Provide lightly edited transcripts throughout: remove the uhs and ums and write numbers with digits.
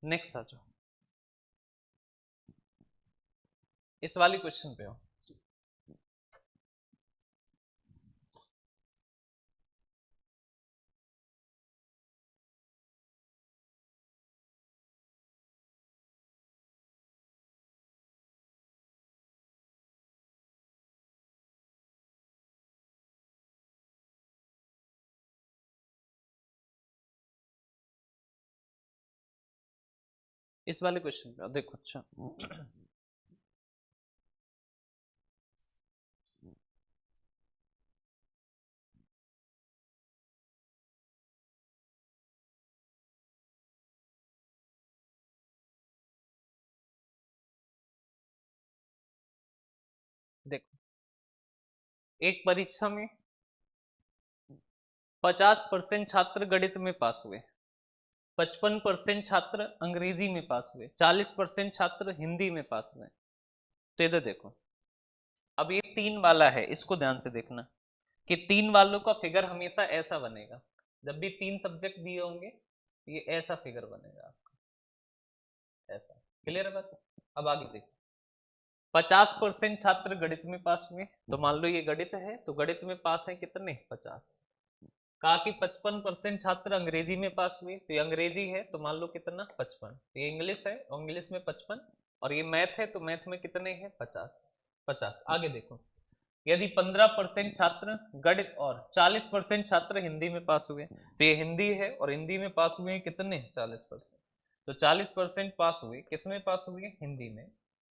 Next आ जाओ, इस वाली क्वेश्चन पे हो। इस वाले क्वेश्चन पे देखो। अच्छा देखो, एक परीक्षा में 50% छात्र गणित में पास हुए, 55% छात्र अंग्रेजी में पास हुए, 40% छात्र हिंदी में पास हुए। तो इधर देखो, अब ये 3 वाला है, इसको ध्यान से देखना कि 3 वालों का फिगर हमेशा ऐसा बनेगा। जब भी 3 सब्जेक्ट दिए होंगे ये ऐसा फिगर बनेगा आपका, ऐसा। क्लियर है बात? अब आगे देखो, 50% छात्र गणित में पास हुए, तो मान लो ये गणित है, तो गणित में पास है कितने? 50। कहा कि 55% छात्र अंग्रेजी में पास हुए, तो ये अंग्रेजी है तो मान लो कितना? 55। ये इंग्लिश है, इंग्लिश में 55, और ये मैथ है तो मैथ में कितने हैं? 50। 50। आगे देखो, यदि 15% छात्र गणित और 40% छात्र हिंदी में पास हुए, तो ये हिंदी है और हिंदी में पास हुए कितने? 40%। तो 40% पास हुए, किसमें पास हुए? हिंदी में।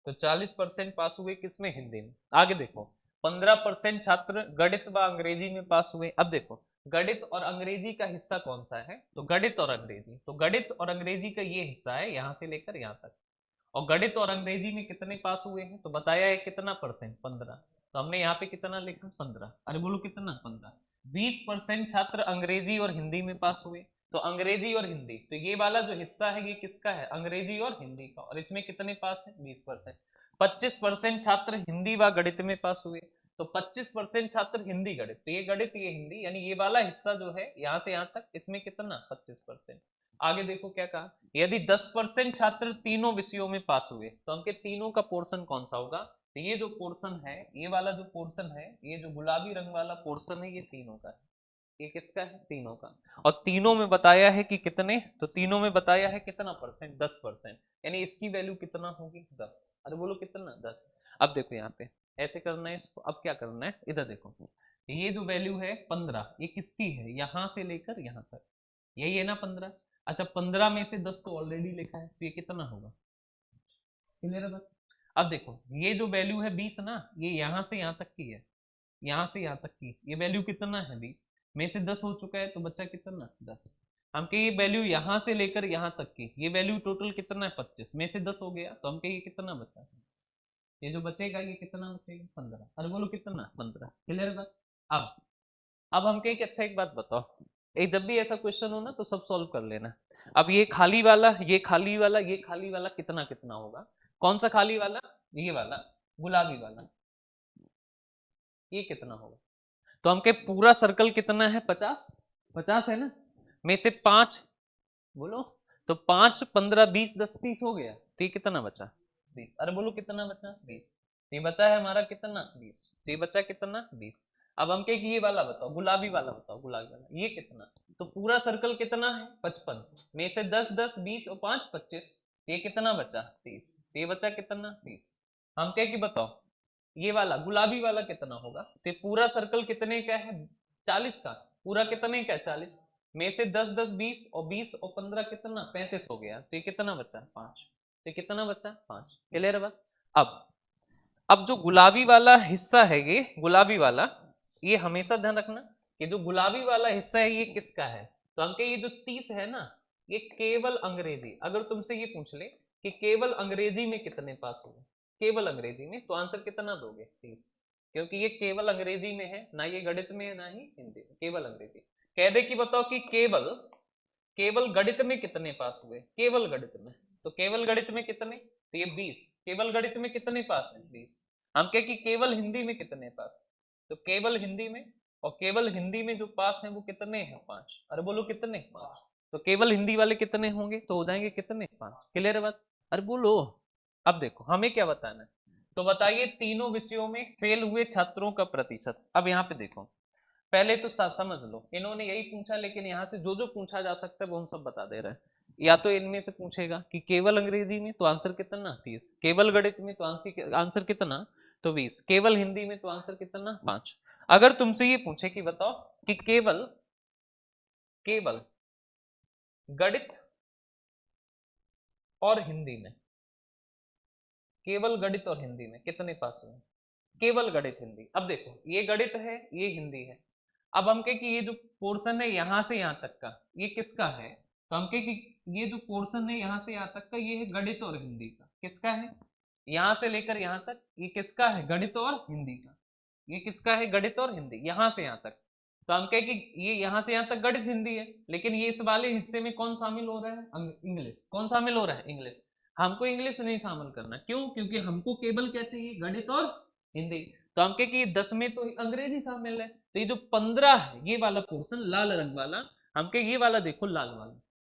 तो 40% पास हुए किसमें? हिंदी में। आगे देखो, 15% छात्र गणित व अंग्रेजी में पास हुए। अब देखो, गणित और अंग्रेजी का हिस्सा कौन सा है? तो गणित और अंग्रेजी, तो गणित और अंग्रेजी का ये हिस्सा है यहां से लेकर यहां तक। और गणित और अंग्रेजी में कितने पास हुए हैं? तो बताया है कितना परसेंट? 15। तो हमने यहाँ पे कितना लिखा? 15। अरे बोलो कितना? 15। 20% छात्र अंग्रेजी और हिंदी में पास हुए, तो अंग्रेजी और हिंदी, तो ये वाला जो हिस्सा है ये किसका है? अंग्रेजी और हिंदी का। और इसमें कितने पास है? 20%। 25% छात्र हिंदी व गणित में पास हुए, तो 25% छात्र हिंदी गणित, तो ये गणित ये हिंदी, यानी ये वाला हिस्सा जो है यहाँ से यहाँ तक, इसमें कितना? 25%। आगे देखो क्या कहा, यदि 10% छात्र तीनों विषयों में पास हुए, तो हमके तीनों का पोर्शन कौन सा होगा? तो ये जो पोर्शन है, ये वाला जो पोर्शन है, ये जो गुलाबी रंग वाला पोर्शन है, ये तीनों का है। ये किसका है? तीनों का। और तीनों में बताया है कि कितने? तो तीनों में बताया है कितना परसेंट? 10%। यानी इसकी वैल्यू कितना होगी? 10। अरे बोलो कितना? 10। अब देखो यहाँ पे ऐसे करना है इसको। अब क्या करना है, इधर देखो, ये जो वैल्यू है 15, ये किसकी है? यहां से लेकर यहां तक, यही है ना 15। अच्छा, 15 में से 10 तो ऑलरेडी लिखा है, तो ये कितना होगा? क्लियर है बात? अब देखो, ये जो वैल्यू है 20 ना, ये यहां से यहां तक की है, यहां से यहां तक की ये वैल्यू कितना है? 20 में से 10 हो चुका है, तो बचा कितना? 10। हम के ये वैल्यू यहां से लेकर यहां तक की, ये वैल्यू टोटल कितना है? 25 में से 10 हो गया, तो हम के ये कितना बचा? ये जो बचेगा ये कितना बचेगा? 15। अरे बोलो कितना? 15। क्लियर बात? अब हम कहें कि अच्छा एक बात बताओ, एक जब भी ऐसा क्वेश्चन हो ना तो सब सॉल्व कर लेना। अब ये खाली वाला, ये खाली वाला, ये खाली वाला कितना कितना होगा? कौन सा खाली वाला? ये वाला गुलाबी वाला, ये कितना होगा? तो हम के पूरा सर्कल कितना है? 50। 50 है ना, में से 5, बोलो, तो 5 15 20 10 30 हो गया, तो ये कितना बचा? 20। अरे बोलो कितना बचा? 20। तो ये बचा है हमारा कितना? 20। तो ये बचा कितना? 20। अब हम कहे कि ये वाला बताओ, गुलाबी वाला बताओ, गुलाबी वाला ये कितना? तो पूरा सर्कल कितना है? 55, में से 10 10 20 और 5 25, ये कितना बचा? 30। तो ये बचा कितना? 30। हम कहे कि बताओ ये वाला गुलाबी वाला कितना होगा? तो पूरा सर्कल कितने का है? 40 का। पूरा कितने का? 40 में से 10 10 20 और 20 और 15 कितना? 35 हो गया, तो ये कितना बचा? 5। तो कितना बचा? 5। क्लियर है बात? अब जो गुलाबी वाला हिस्सा है, ये गुलाबी वाला, ये हमेशा ध्यान रखना कि जो गुलाबी वाला हिस्सा है ये किसका है? तो हमके ये जो 30 है ना, ये केवल अंग्रेजी। अगर तुमसे ये पूछ ले कि केवल अंग्रेजी में कितने पास हुए, केवल अंग्रेजी में, तो आंसर कितना दोगे? 30। क्योंकि ये केवल अंग्रेजी में है, ना ये गणित में है ना ही हिंदी में, केवल अंग्रेजी। कह दे कि बताओ कि केवल केवल गणित में कितने पास हुए? केवल गणित में, तो केवल गणित में कितने? तो ये 20। केवल गणित में कितने पास है? 20। हम कह कि केवल हिंदी में कितने पास? तो केवल हिंदी में, और केवल हिंदी में जो पास है वो कितने हैं? 5। अरे बोलो कितने? 5। तो केवल हिंदी वाले कितने होंगे, तो हो जाएंगे कितने, 5। क्लियर है बात? अरे बोलो। अब देखो हमें क्या बताना है, तो बताइए तीनों विषयों में फेल हुए छात्रों का प्रतिशत। अब यहाँ पे देखो, पहले तो समझ लो, इन्होंने यही पूछा, लेकिन यहाँ से जो जो पूछा जा सकता है वो हम सब बता दे रहे हैं। या तो इनमें से पूछेगा कि केवल अंग्रेजी में, तो आंसर कितना, 30। केवल गणित में, तो आंसर कितना, तो 20। केवल हिंदी में, तो आंसर कितना, 5। अगर तुमसे ये पूछे कि बताओ कि केवल केवल गणित और हिंदी में, केवल गणित और हिंदी में कितने पास हुए, केवल गणित हिंदी। अब देखो ये गणित है, ये हिंदी है। अब हम कहें कि ये जो पोर्शन है यहां से यहां तक का, ये किसका है, तो हम कहें कि ये जो पोर्शन है यहां से यहां तक का, ये है गणित और हिंदी का। किसका है, यहां से लेकर यहां तक ये किसका है, गणित और हिंदी का। ये किसका है, गणित और हिंदी, यहां से यहां तक। तो हम कहें कि ये यहां से यहां तक गणित हिंदी है, लेकिन ये इस वाले हिस्से में कौन शामिल हो रहा है, इंग्लिश। कौन शामिल हो रहा है, इंग्लिश। हमको इंग्लिश नहीं शामिल करना, क्यों, क्योंकि हमको केवल क्या चाहिए, गणित और हिंदी। तो हम कहें कि 10 में तो अंग्रेजी शामिल है, तो ये जो 15 है, ये वाला पोर्शन लाल रंग वाला, हम कहें ये वाला देखो लाल वाला,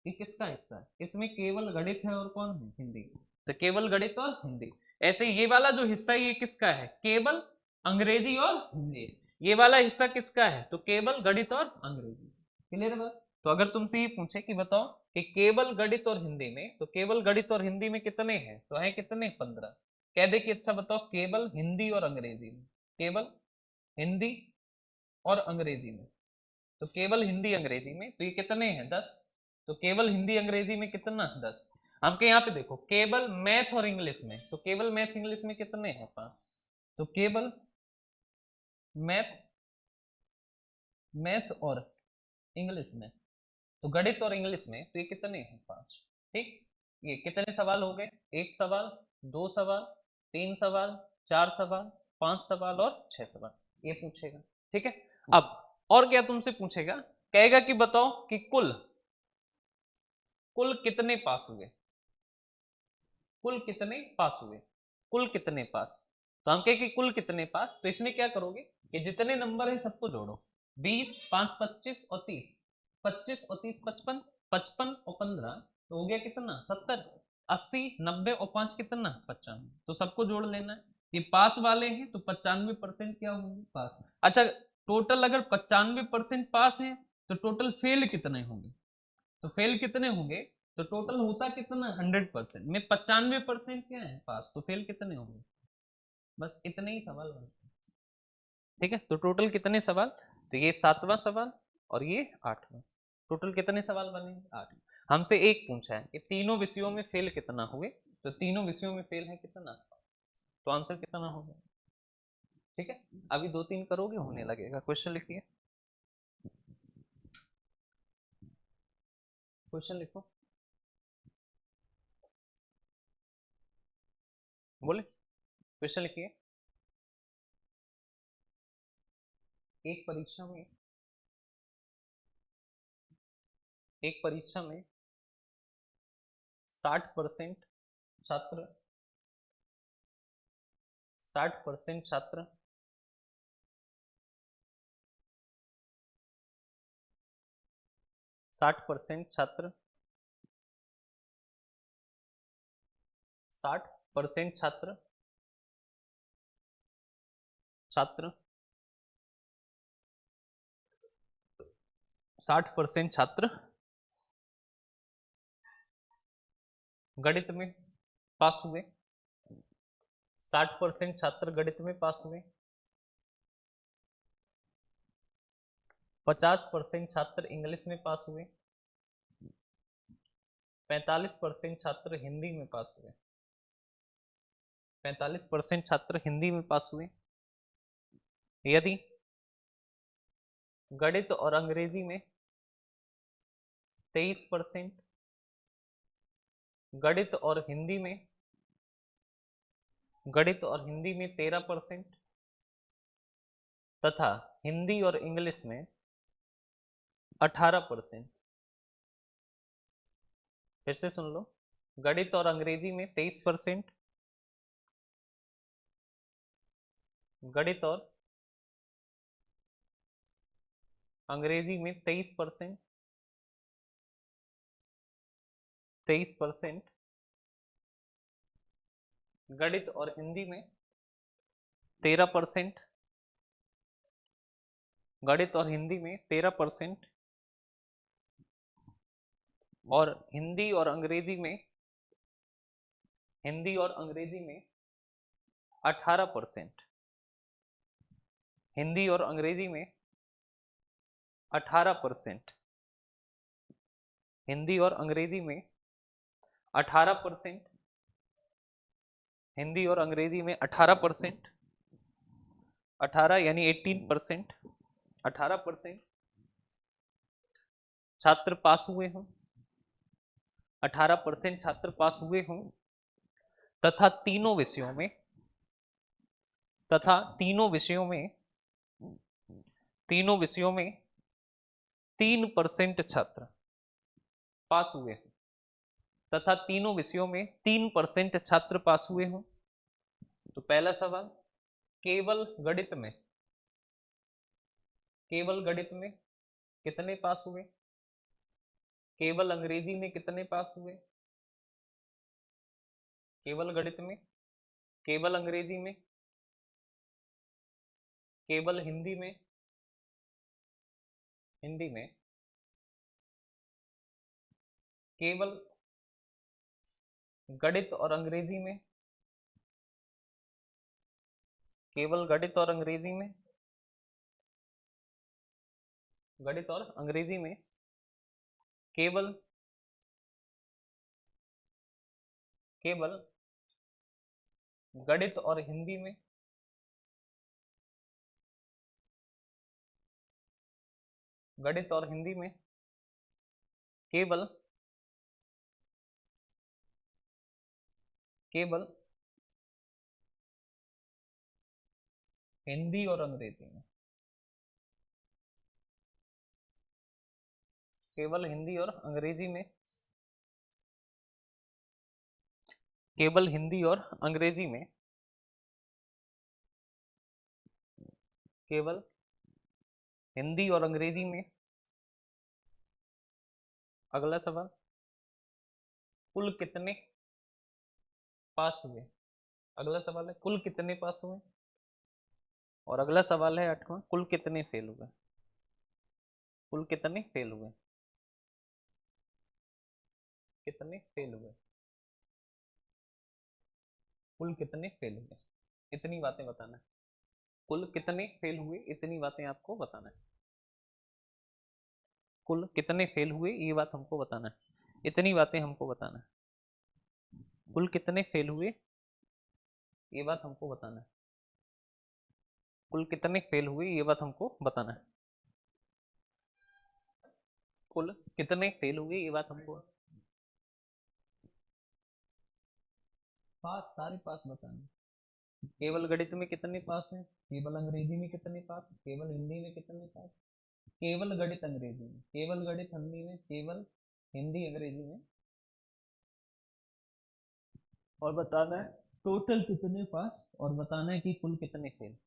ये किसका हिस्सा है, इसमें केवल गणित है और कौन है, हिंदी। तो केवल गणित और हिंदी। ऐसे ये वाला जो हिस्सा है ये किसका है, केवल अंग्रेजी और हिंदी। ये वाला हिस्सा किसका है, तो केवल गणित और अंग्रेजी। क्लियर है बात? तो अगर तुमसे ये पूछे कि बताओ कि केवल गणित और हिंदी में, तो केवल गणित और हिंदी में कितने हैं, तो है कितने, 15। कह दे कि अच्छा बताओ केवल हिंदी और अंग्रेजी में, केवल हिंदी और अंग्रेजी में, तो केवल हिंदी अंग्रेजी में तो ये कितने हैं, 10। तो केवल हिंदी अंग्रेजी में कितना, 10। हमके यहाँ पे देखो केवल मैथ और इंग्लिश में, तो केवल मैथ इंग्लिश में कितने हैं, 5। तो केवल मैथ मैथ और इंग्लिश में, तो गणित और इंग्लिश में तो ये कितने हैं, 5। ठीक, ये कितने सवाल हो गए, 1 सवाल, 2 सवाल, 3 सवाल, 4 सवाल, 5 सवाल और 6 सवाल, ये पूछेगा। ठीक है, अब और क्या तुमसे पूछेगा, कहेगा कि बताओ कि कुल कुल कितने पास हुए, कुल कितने पास हुए, कुल कितने पास। तो हम कहे कि कुल कितने पास, तो इसमें क्या करोगे कि जितने नंबर है सबको जोड़ो, 20, 5, 25 और 30। 25 और 30 55, 55 और 15 तो हो गया कितना, 70। 80, 90 और 5 कितना, 95। तो सबको जोड़ लेना है, ये पास वाले हैं तो 95% क्या होंगे, पास। अच्छा, टोटल अगर 95% पास है तो टोटल फेल कितने होंगे, तो फेल कितने होंगे, तो टोटल होता कितना, 100% में 95% क्या है, पास। तो फेल कितने होंगे, बस इतने ही सवाल बनते हैं। ठीक है, तो टोटल कितने सवाल, तो ये 7वां सवाल और ये 8वां। टोटल कितने सवाल बनेंगे, 8। हमसे एक पूछा है कि तीनों विषयों में फेल कितना हुए, तो तीनों विषयों में फेल है कितना, तो आंसर कितना होगा। ठीक है, अभी 2-3 करोगे होने लगेगा। क्वेश्चन लिखिए, क्वेश्चन लिखो, बोले क्वेश्चन लिखिए। एक परीक्षा में एक परीक्षा में 60% छात्र 60% छात्र 60% छात्र 60% छात्र छात्र 60% छात्र गणित में पास हुए। 60% छात्र गणित में पास हुए। 50% छात्र इंग्लिश में पास हुए। 45% छात्र हिंदी में पास हुए। 45% छात्र हिंदी में पास हुए। यदि गणित और अंग्रेजी में 23%, गणित और हिंदी में 13% तथा हिंदी और इंग्लिश में 18%। फिर से सुन लो, गणित और अंग्रेजी में 23%, गणित और अंग्रेजी में 23%, 23%, गणित और हिंदी में 13%, गणित और हिंदी में 13%, और हिंदी और अंग्रेजी में 18%, हिंदी और अंग्रेजी में 18%, हिंदी और अंग्रेजी में 18%, हिंदी और अंग्रेजी में 18%, 18 यानी 18%, 18% छात्र पास हुए हों, 18% छात्र पास हुए हों तथा तीनों विषयों में, 3% छात्र पास हुए हों तथा तीनों विषयों में 3% छात्र पास हुए हों। तो पहला सवाल, केवल गणित में कितने पास हुए, केवल अंग्रेजी में कितने पास हुए, केवल गणित में, केवल अंग्रेजी में, केवल हिंदी में, केवल गणित और अंग्रेजी में, केवल गणित और अंग्रेजी में, गणित और अंग्रेजी में, केवल गणित और हिंदी में, गणित और हिंदी में, केवल हिंदी और अंग्रेजी में, केवल हिंदी और अंग्रेजी में, केवल हिंदी और अंग्रेजी में, केवल हिंदी और अंग्रेजी में। अगला सवाल, कुल कितने पास हुए, अगला सवाल है कुल कितने पास हुए, और अगला सवाल है 8वां, कुल कितने फेल हुए, कुल कितने फेल हुए, कितने फेल हुए, कुल कितने फेल हुए, इतनी बातें बताना है। कुल कितने फेल हुए इतनी बातें आपको बताना है, कुल कितने फेल हुए ये बात हमको बताना है, इतनी बातें हमको बताना है। कुल कितने फेल हुए ये बात हमको बताना है, कुल कितने फेल हुए ये बात हमको बताना है, कुल कितने फेल हुए ये बात हमको, पास सारे पास बताना है। केवल गणित में कितने पास हैं, केवल अंग्रेजी में कितने पास, केवल हिंदी में कितने पास, केवल गणित अंग्रेजी में, केवल गणित हिंदी में, केवल हिंदी अंग्रेजी में, और बताना है टोटल कितने पास, और बताना है कि कुल कितने फेल,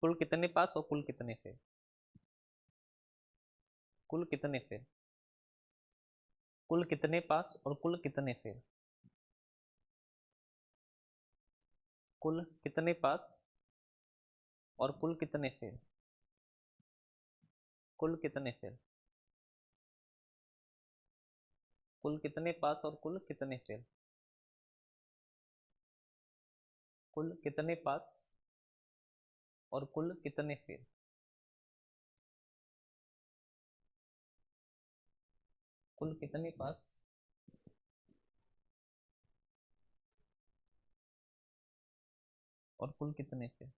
कुल कितने पास और कुल कितने फेल, कुल कितने फेल, कुल कितने पास और कुल कितने फेल, कुल कितने पास और कुल कितने फेल, कुल कितने फेल, कुल कितने पास और कुल कितने फेल, कुल कितने पास और कुल कितने फेल, कुल कितने पास और कुल कितने फेल।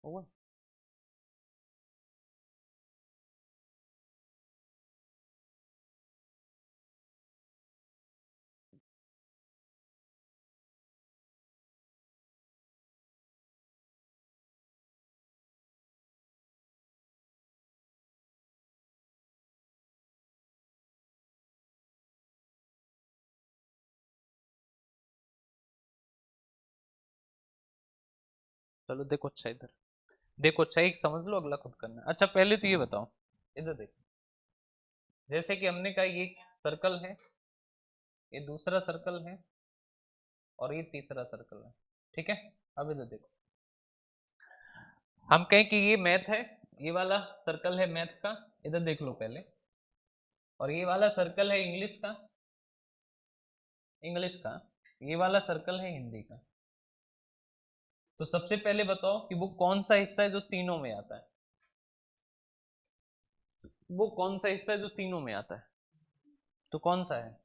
हुआ। चलो देखो अच्छा, इधर देखो अच्छा, एक समझ लो, अगला खुद करना। अच्छा पहले तो ये बताओ, इधर देखो, जैसे कि हमने कहा ये सर्कल है, ये दूसरा सर्कल है, और ये तीसरा सर्कल है, ठीक है। अब इधर देखो, हम कहें कि ये मैथ है, ये वाला सर्कल है मैथ का, इधर देख लो पहले, और ये वाला सर्कल है इंग्लिश का, इंग्लिश का, ये वाला सर्कल है हिंदी का। तो सबसे पहले बताओ कि वो कौन सा हिस्सा है जो तीनों में आता है, वो कौन सा हिस्सा है जो तीनों में आता है, तो कौन सा है?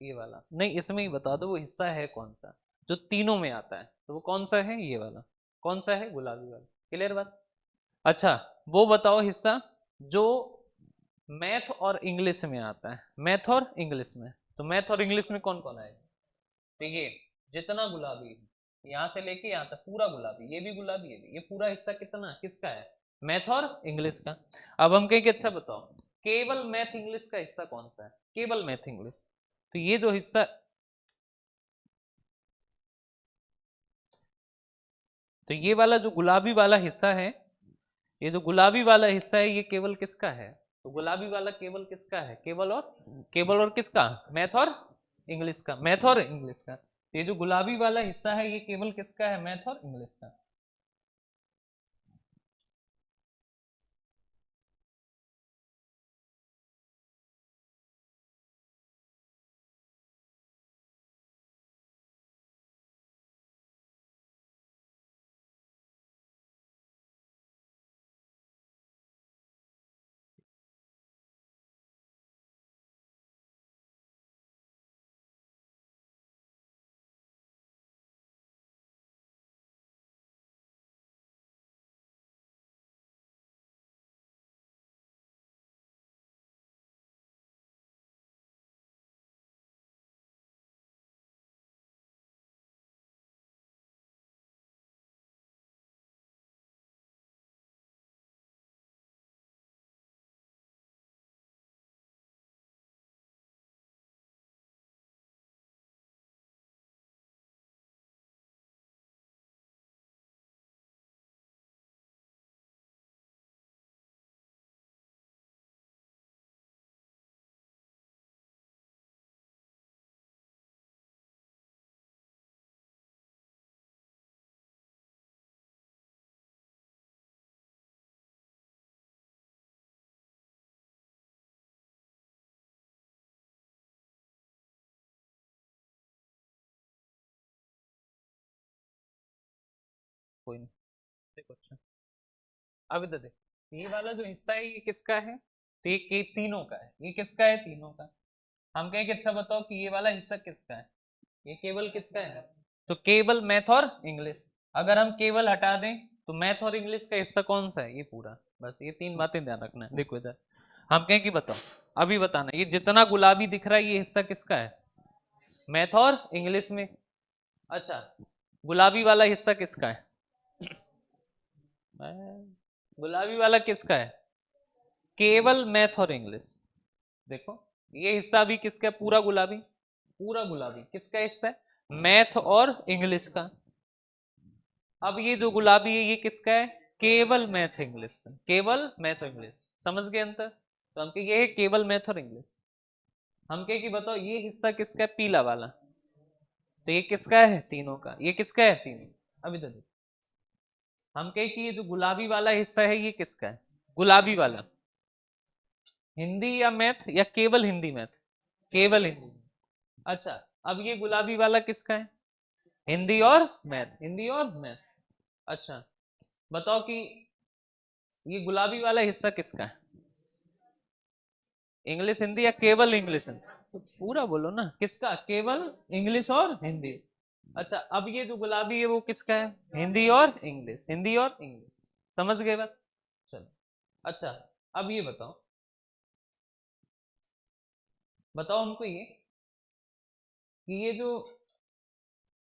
ये वाला नहीं, इसमें ही बता दो वो हिस्सा है कौन सा जो तीनों में आता है, तो वो कौन सा है? ये वाला। कौन सा है? गुलाबी वाला। क्लियर बात? अच्छा, वो बताओ हिस्सा जो मैथ और इंग्लिश में आता है, मैथ और इंग्लिश में, तो मैथ और इंग्लिश में कौन कौन आएगा? तो ये जितना गुलाबी है यहाँ से लेके यहाँ तक पूरा गुलाबी, ये भी गुलाबी, ये पूरा हिस्सा कितना किसका है? मैथ और इंग्लिश का। अब हम कहेंगे अच्छा बताओ केवल मैथ इंग्लिश का हिस्सा कौन सा है? केवल मैथ इंग्लिश, तो ये जो हिस्सा, तो ये वाला जो गुलाबी वाला हिस्सा है, ये जो गुलाबी वाला हिस्सा है ये केवल किसका है? तो गुलाबी वाला केवल किसका है? केवल और किसका? मैथ और इंग्लिश का, मैथ और इंग्लिश का। ये जो गुलाबी वाला हिस्सा है ये केवल किसका है? मैथ और इंग्लिश का। कोई नहीं, देखो अच्छा, अब इधर देखो, ये वाला जो हिस्सा है ये किसका है? तो ये तीनों का है। ये किसका है? तीनों का। हम कहें कि अच्छा बताओ कि ये वाला हिस्सा किसका है? ये केवल किसका है? तो केवल मैथ और इंग्लिश। अगर हम केवल हटा दें तो मैथ और इंग्लिश का हिस्सा कौन सा है? ये पूरा। बस ये तीन बातें ध्यान रखना है। देखो इधर, हम कहें कि बताओ, अभी बताना, ये जितना गुलाबी दिख रहा है ये हिस्सा किसका है? मैथ और इंग्लिश में। अच्छा, गुलाबी वाला हिस्सा किसका है? गुलाबी वाला किसका है? केवल मैथ और इंग्लिश। देखो ये हिस्सा भी किसका है? पूरा गुलाबी, पूरा गुलाबी किसका हिस्सा है? मैथ और इंग्लिश का। अब ये जो गुलाबी है ये किसका है? केवल मैथ इंग्लिश का, केवल मैथ इंग्लिश। समझ गए अंतर? तो हम ये है केवल मैथ और इंग्लिश। हम कहे कि बताओ ये हिस्सा किसका है? पीला वाला, तो ये किसका है? तीनों का। ये किसका है? तीनों। अब इधर देखो, हम कहे कि ये जो गुलाबी वाला हिस्सा है ये किसका है? गुलाबी वाला हिंदी या मैथ या केवल हिंदी मैथ? केवल हिंदी। अच्छा, अब ये गुलाबी वाला किसका है? हिंदी और मैथ, हिंदी और मैथ। अच्छा बताओ कि ये गुलाबी वाला हिस्सा किसका है? इंग्लिश हिंदी या केवल इंग्लिश हिंदी? तो पूरा बोलो ना, किसका? केवल इंग्लिश और हिंदी। अच्छा, अब ये जो गुलाबी है वो किसका है? हिंदी और इंग्लिश, हिंदी और इंग्लिश, समझ गए बात? चलो, अच्छा अब ये बताओ, बताओ हमको कि ये जो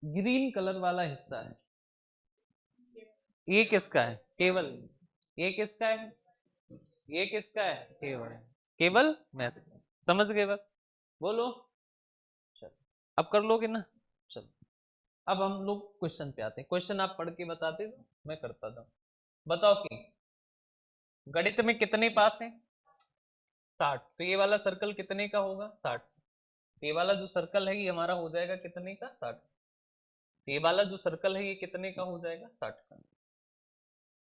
ग्रीन कलर वाला हिस्सा है ये किसका है? केवल। ये किसका है? ये किसका है? केवल। केवल मैथ। समझ गए बात? बोलो। चलो, अब कर लोगे ना? चलो, अब हम लोग क्वेश्चन पे आते हैं। क्वेश्चन आप पढ़ के बताते हो, मैं करता था। बताओ कि गणित में कितने पास हैं? 60। तो ये वाला सर्कल कितने का होगा? 60। तो ये वाला जो सर्कल है ये हमारा हो जाएगा कितने का? 60। तो ये वाला जो सर्कल है ये कितने का हो जाएगा? 60 का।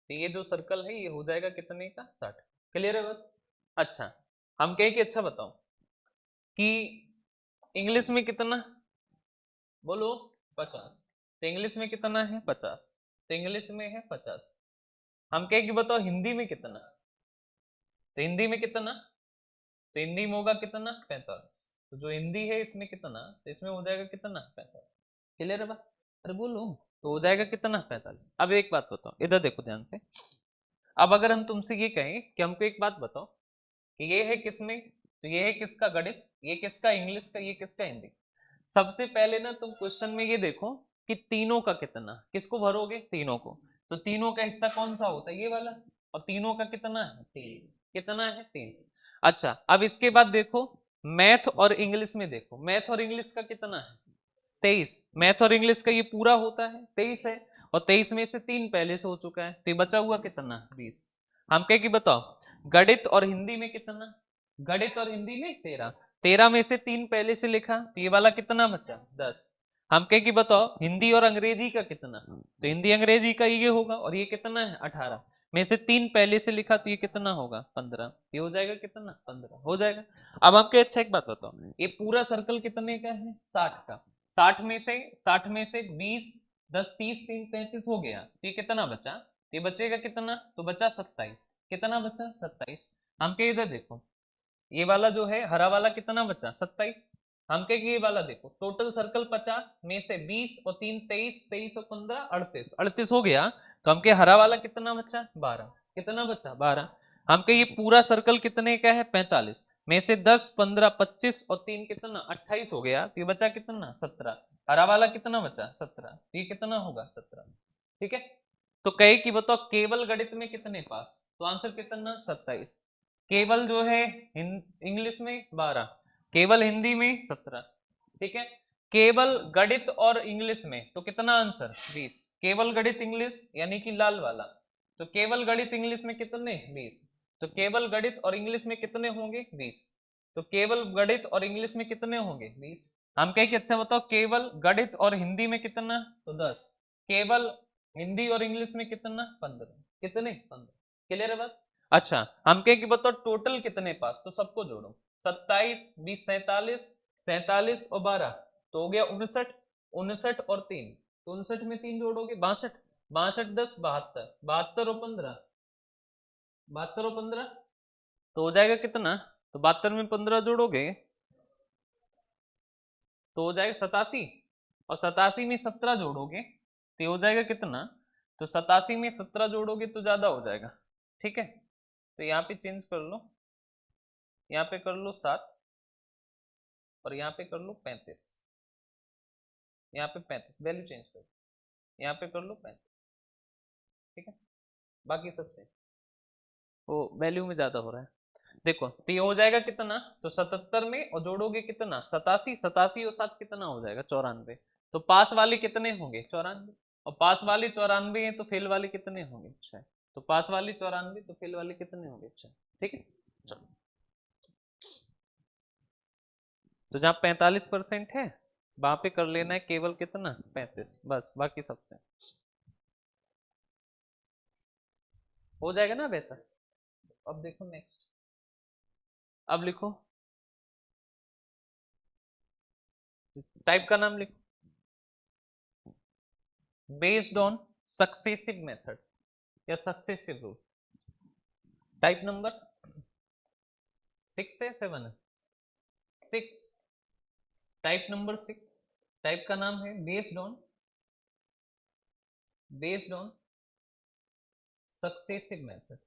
तो ये जो सर्कल है ये हो जाएगा कितने का? 60। क्लियर है बात? अच्छा, हम कहें कि अच्छा बताओ कि इंग्लिश में कितना? बोलो। 50। तो इंग्लिश में कितना है? 50। तो इंग्लिश में है 50। हम कहें कि बताओ हिंदी में कितना? तो हिंदी में कितना? तो हिंदी में होगा कितना? 45। तो जो हिंदी है इसमें कितना? तो इसमें हो जाएगा कितना? 45। क्लियर है बात? अरे बोलो। तो हो जाएगा कितना? 45। अब एक बात बताओ, इधर देखो ध्यान से। अब अगर हम तुमसे ये कहें कि हमको एक बात बताओ कि ये है किसमें, तो ये है किसका गणित, ये किसका इंग्लिश का, ये किसका हिंदी। सबसे पहले ना तुम क्वेश्चन में ये देखो कि तीनों का कितना, किसको भरोगे? तीनों को। तो तीनों का हिस्सा कौन सा होता है? ये वाला। और तीनों का कितना है? 3। कितना है? 3। अच्छा, अब इसके बाद देखो मैथ और इंग्लिश में, देखो मैथ और इंग्लिश का कितना है? 23। मैथ और इंग्लिश का ये पूरा होता है 23 है, और 23 में से 3 पहले से हो चुका है, तो ये बचा हुआ कितना? 20। हम कह कि बताओ गणित और हिंदी में कितना? गणित और हिंदी में 13। 13 में से 3 पहले से लिखा, तो ये वाला कितना बचा? 10। हम कह कि बताओ हिंदी और अंग्रेजी का कितना? तो हिंदी अंग्रेजी का ये होगा, और ये कितना है? 18 में से 3 पहले से लिखा, तो ये कितना होगा? 15। ये हो जाएगा कितना? 15 हो जाएगा। अब हम कह अच्छा एक बात बताओ, ये पूरा सर्कल कितने का है? 60 का। 60 में से 20, 10, 30, 3, 35 हो गया, तो ये कितना बचा? तो ये बचेगा कितना? तो बचा 27। कितना बचा? 27। हम कह इधर देखो, ये वाला जो है हरा वाला कितना बचा? 27। हम कह ये वाला देखो, टोटल सर्कल 50 में से 20 और 3 23, 23 और 15 38, 38 हो गया। तो हम कह हरा वाला कितना बचा? 12। कितना बचा? 12। हम कह ये पूरा सर्कल कितने का है? 45 में से 10, 15, 25 और 3 कितना? 28 हो गया, तो ये बचा कितना? 17। हरा वाला कितना बचा? 17। ये कितना होगा? 17। ठीक है। तो कहे कि बताओ केवल गणित में कितने पास? तो आंसर कितना? 27। केवल जो है इंग्लिश में 12, केवल हिंदी में 17। ठीक है। केवल गणित और इंग्लिश में तो कितना आंसर? 20। केवल गणित इंग्लिश यानी कि लाल वाला, तो केवल गणित इंग्लिश में कितने? 20। तो केवल गणित और इंग्लिश में कितने होंगे? 20। तो केवल गणित और इंग्लिश में कितने होंगे? 20। हम कहें कि अच्छा बताओ केवल गणित और हिंदी में कितना? तो 10। केवल हिंदी और इंग्लिश में कितना? 15। कितने? 15। क्लियर है बात? अच्छा, हम कहें कि बताओ टोटल कितने पास, तो सबको जोड़ो। 27, 20, 47, 47 और 12, तो हो गया 59। 59 और 3, तो 59 में 3 जोड़ोगे 62। 62, 10, 72, 72 और 15, 72 और 15, तो हो जाएगा कितना? तो 72 में 15 जोड़ोगे तो हो जाएगा 87, और 87 में 17 जोड़ोगे तो हो जाएगा कितना? तो 87 में 17 जोड़ोगे तो ज्यादा हो जाएगा। ठीक है। तो यहाँ पे चेंज कर लो, यहाँ पे कर लो 7, और यहाँ पे कर लो 35। यहाँ पे 35 वैल्यू चेंज कर लो, यहाँ पे कर लो 35। ठीक है। बाकी सबसे वो वैल्यू में ज्यादा हो रहा है। देखो तो ये हो जाएगा कितना? तो 77 में और जोड़ोगे कितना? 87। 87 और 7 कितना हो जाएगा? 94। तो पास वाले कितने होंगे? 94। और पास वाले 94 है तो फेल वाले कितने होंगे? 6। तो पास वाले 94 तो फेल वाले कितने होंगे? 6। ठीक है। चलो, तो जहाँ 45% है वहां पे कर लेना है केवल कितना? 35, बस। बाकी सबसे हो जाएगा ना वैसा। अब देखो नेक्स्ट, अब लिखो टाइप का नाम लिखो, बेस्ड ऑन सक्सेसिव मेथड या सक्सेसिव रूल। टाइप नंबर 6 है, 7 है? 6। Type number 6। टाइप का नाम है based on based on successive method,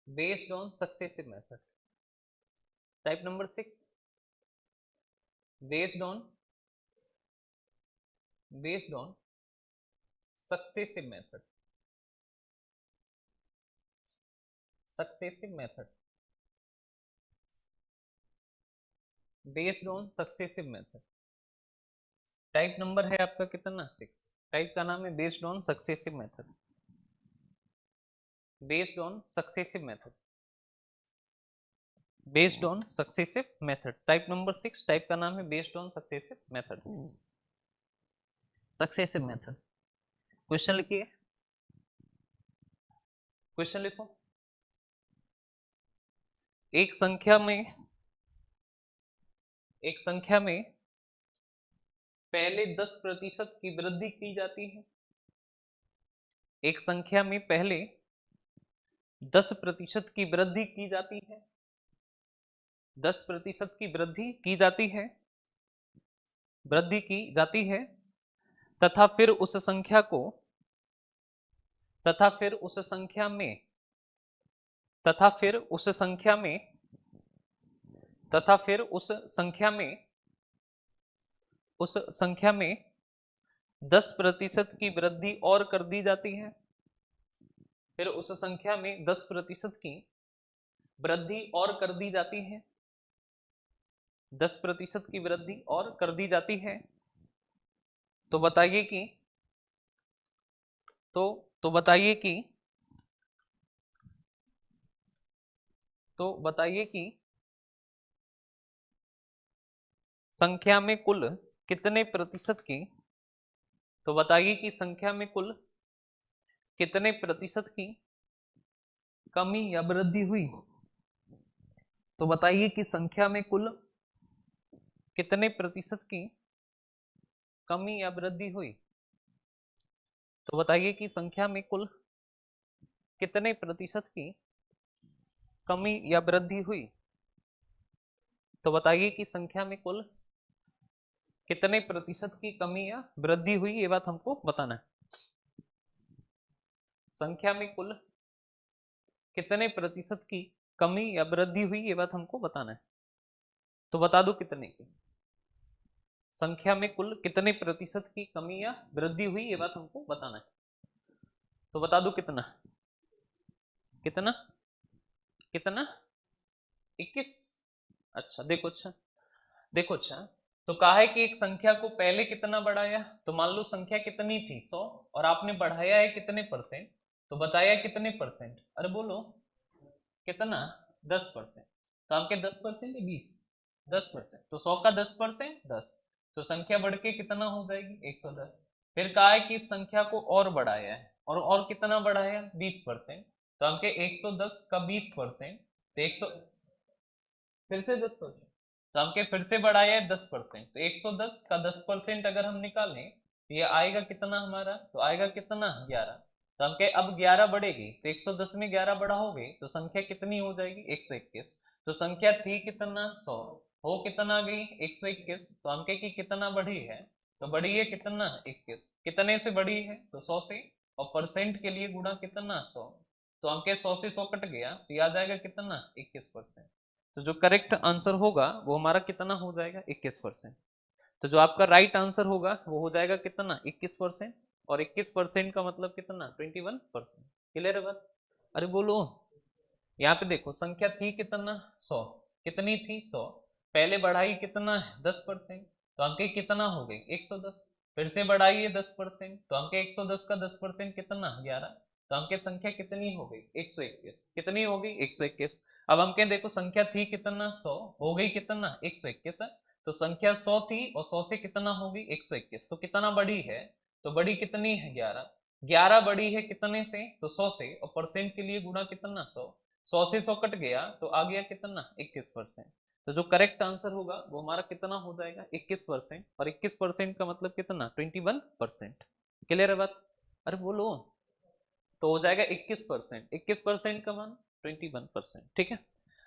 based on successive method. Type number 6, based on successive method, successive method, based on successive method. Type number है आपका कितना 6, type का नाम है based on successive method, based on successive method, based on successive method. Type number 6, type का नाम है based on successive method, successive method. Question लिखिए, क्वेश्चन लिखो। एक संख्या में पहले 10% की वृद्धि की जाती है। एक संख्या में पहले 10% की वृद्धि की जाती है, 10% की वृद्धि की जाती है, वृद्धि की जाती है, तथा फिर उस संख्या को, तथा फिर उस संख्या में, तथा फिर उस संख्या में, तथा फिर उस संख्या में, उस संख्या में 10% की वृद्धि और कर दी जाती है। फिर उस संख्या में 10% की वृद्धि और कर दी जाती है, 10% की वृद्धि और कर दी जाती है। तो बताइए कि तो बताइए कि संख्या में कुल कितने प्रतिशत की, तो बताइए कि संख्या में कुल कितने प्रतिशत की कमी या वृद्धि हुई। तो बताइए कि संख्या में कुल कितने प्रतिशत की कमी या वृद्धि हुई। तो बताइए कि संख्या में कुल कितने प्रतिशत की कमी या वृद्धि हुई। तो बताइए कि संख्या में कुल कितने प्रतिशत की कमी या वृद्धि हुई, ये बात हमको बताना है। संख्या में कुल कितने प्रतिशत की कमी या वृद्धि हुई, ये बात हमको बताना है। तो बता दो कितने की, संख्या में कुल कितने प्रतिशत की कमी या वृद्धि हुई, ये बात हमको बताना है। तो बता दो कितना, कितना कितना 21। अच्छा देखो, अच्छा देखो, अच्छा तो कहा है कि एक संख्या को पहले कितना बढ़ाया। तो मान लो संख्या कितनी थी 100 और आपने बढ़ाया है कितने परसेंट, तो बताया कितने परसेंट, अरे बोलो कितना 10%। तो आपके 10% है 20, 10%, तो 100 का 10% 10, तो संख्या बढ़ के कितना हो जाएगी 110। फिर कहा है कि इस संख्या को और बढ़ाया है, और कितना बढ़ाया 20%, तो आपके 110 का 20%, तो 100 फिर से 10%, तो हमके फिर से बढ़ाया है 10%, तो 110 का 10% अगर हम निकालें तो ये आएगा कितना हमारा, तो आएगा कितना 11। तो हमके अब 11 बढ़ेगी, तो 110 में 11 बढ़ाओगे तो संख्या कितनी हो जाएगी 121। तो संख्या थी कितना 100, हो कितना गई 121, तो हमके की कितना बढ़ी है, तो बढ़ी है कितना 21। कितने से बढ़ी है, तो 100 से, और परसेंट के लिए गुणा कितना 100, तो हमके 100 से 100 कट गया, तो याद आएगा कितना 21%। तो जो करेक्ट आंसर होगा वो हमारा कितना हो जाएगा 21%। तो जो आपका राइट आंसर होगा वो हो जाएगा कितना 21%, और 21% का मतलब कितना 21%। क्लियर है बात, अरे बोलो। यहाँ पे देखो संख्या थी कितना 100, कितनी थी 100, पहले बढ़ाई कितना है 10%, तो हमके कितना हो गई 110। फिर से बढ़ाइए 10%, तो हमके 110 का 10% कितना 11, तो हमके संख्या कितनी हो गई 121। कितनी हो गई 121। अब हमके देखो संख्या थी कितना 100, हो गई कितना 121। तो संख्या 100 थी और 100 से कितना हो गई 121, तो कितना बड़ी है, तो बड़ी कितनी है 11। 11 बड़ी है कितने से, तो 100 से, और परसेंट के लिए गुणा कितना 100, 100 से 100 कट गया, तो आ गया कितना 21%। तो जो करेक्ट आंसर होगा वो हमारा कितना हो जाएगा 21%, और 21% का मतलब कितना 21%। क्लियर है बात, अरे बोलो। तो हो जाएगा 21%, 21% का मान 21%। ठीक है।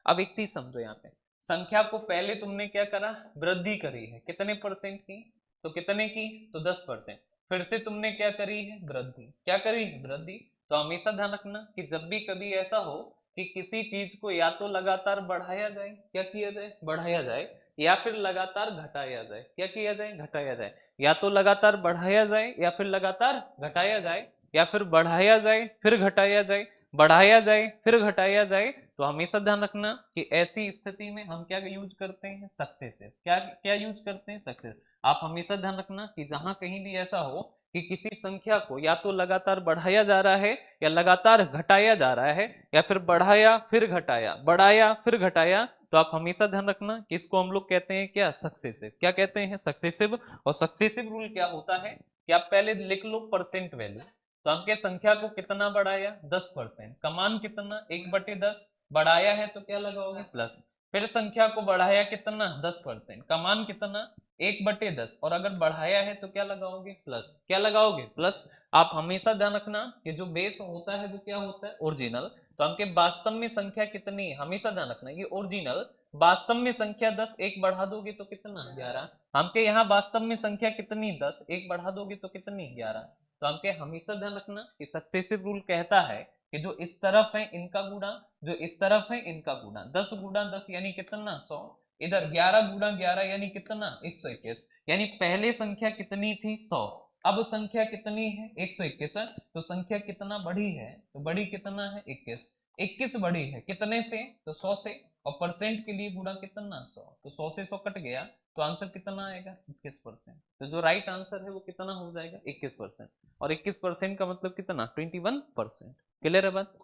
अब एक चीज समझो, यहाँ पे संख्या को पहले तुमने क्या करा, वृद्धि करी है कितने परसेंट की तो कितने की, तो 10%। फिर से तुमने क्या करी है, वृद्धि, क्या करी है, वृद्धि। तो हमेशा ध्यान रखना कि जब भी कभी ऐसा हो कि किसी चीज को या तो लगातार बढ़ाया जाए, क्या किया जाए, बढ़ाया जाए, या फिर लगातार घटाया जाए, क्या किया जाए, घटाया जाए। या तो लगातार बढ़ाया जाए या फिर लगातार घटाया जाए, या फिर बढ़ाया जाए फिर घटाया जाए, बढ़ाया जाए फिर घटाया जाए, तो हमेशा ध्यान रखना कि ऐसी स्थिति में हम क्या यूज करते हैं, सक्सेसिव। क्या क्या यूज करते हैं, सक्सेसिव। आप हमेशा ध्यान रखना कि जहां कहीं भी ऐसा हो कि किसी संख्या को या तो लगातार बढ़ाया जा रहा है या लगातार घटाया जा रहा है, या फिर बढ़ाया फिर घटाया, बढ़ाया फिर घटाया, तो आप हमेशा ध्यान रखना कि इसको हम लोग कहते हैं क्या, सक्सेसिव। क्या कहते हैं, सक्सेसिव। और सक्सेसिव रूल क्या होता है कि आप पहले लिख लो परसेंट वैल्यू। तो हमके संख्या को कितना बढ़ाया, 10%, का मान कितना, 1/10, बढ़ाया है तो क्या लगाओगे, प्लस। फिर संख्या को बढ़ाया कितना, 10%, का मान कितना, 1/10, और अगर बढ़ाया है तो क्या लगाओगे, प्लस। क्या लगाओगे, प्लस। आप हमेशा ध्यान रखना कि जो बेस होता है वो क्या होता है, ओरिजिनल। तो हमके वास्तव में संख्या कितनी है, हमेशा ध्यान रखना ये ओरिजिनल। वास्तव में संख्या 10, एक बढ़ा दोगे तो कितना, 11। हमके यहाँ वास्तव में संख्या कितनी, 10, एक बढ़ा दोगे तो कितनी, 11। तो हमके हमेशा ध्यान रखना कि सक्सेसिव रूल कहता है कि जो इस तरफ है इनका गुणा, जो इस तरफ है इनका गुणा, 10 गुणा 10 यानी कितना, 100। इधर 11 गुणा 11 यानी कितना, 121। यानी पहले संख्या कितनी थी, 100, अब संख्या कितनी है, 121। तो संख्या कितना बढ़ी है, तो बढ़ी कितना है, 21। 21 बढ़ी है कितने से, तो 100 से। और परसेंट के लिए गुणा कितना, 100। तो 100 से 100 कट गया, तो आंसर कितना आएगा, 21%। तो जो राइट आंसर है वो कितना हो जाएगा, 21%। और 21% का मतलब कितना, 21%। क्लियर है बात।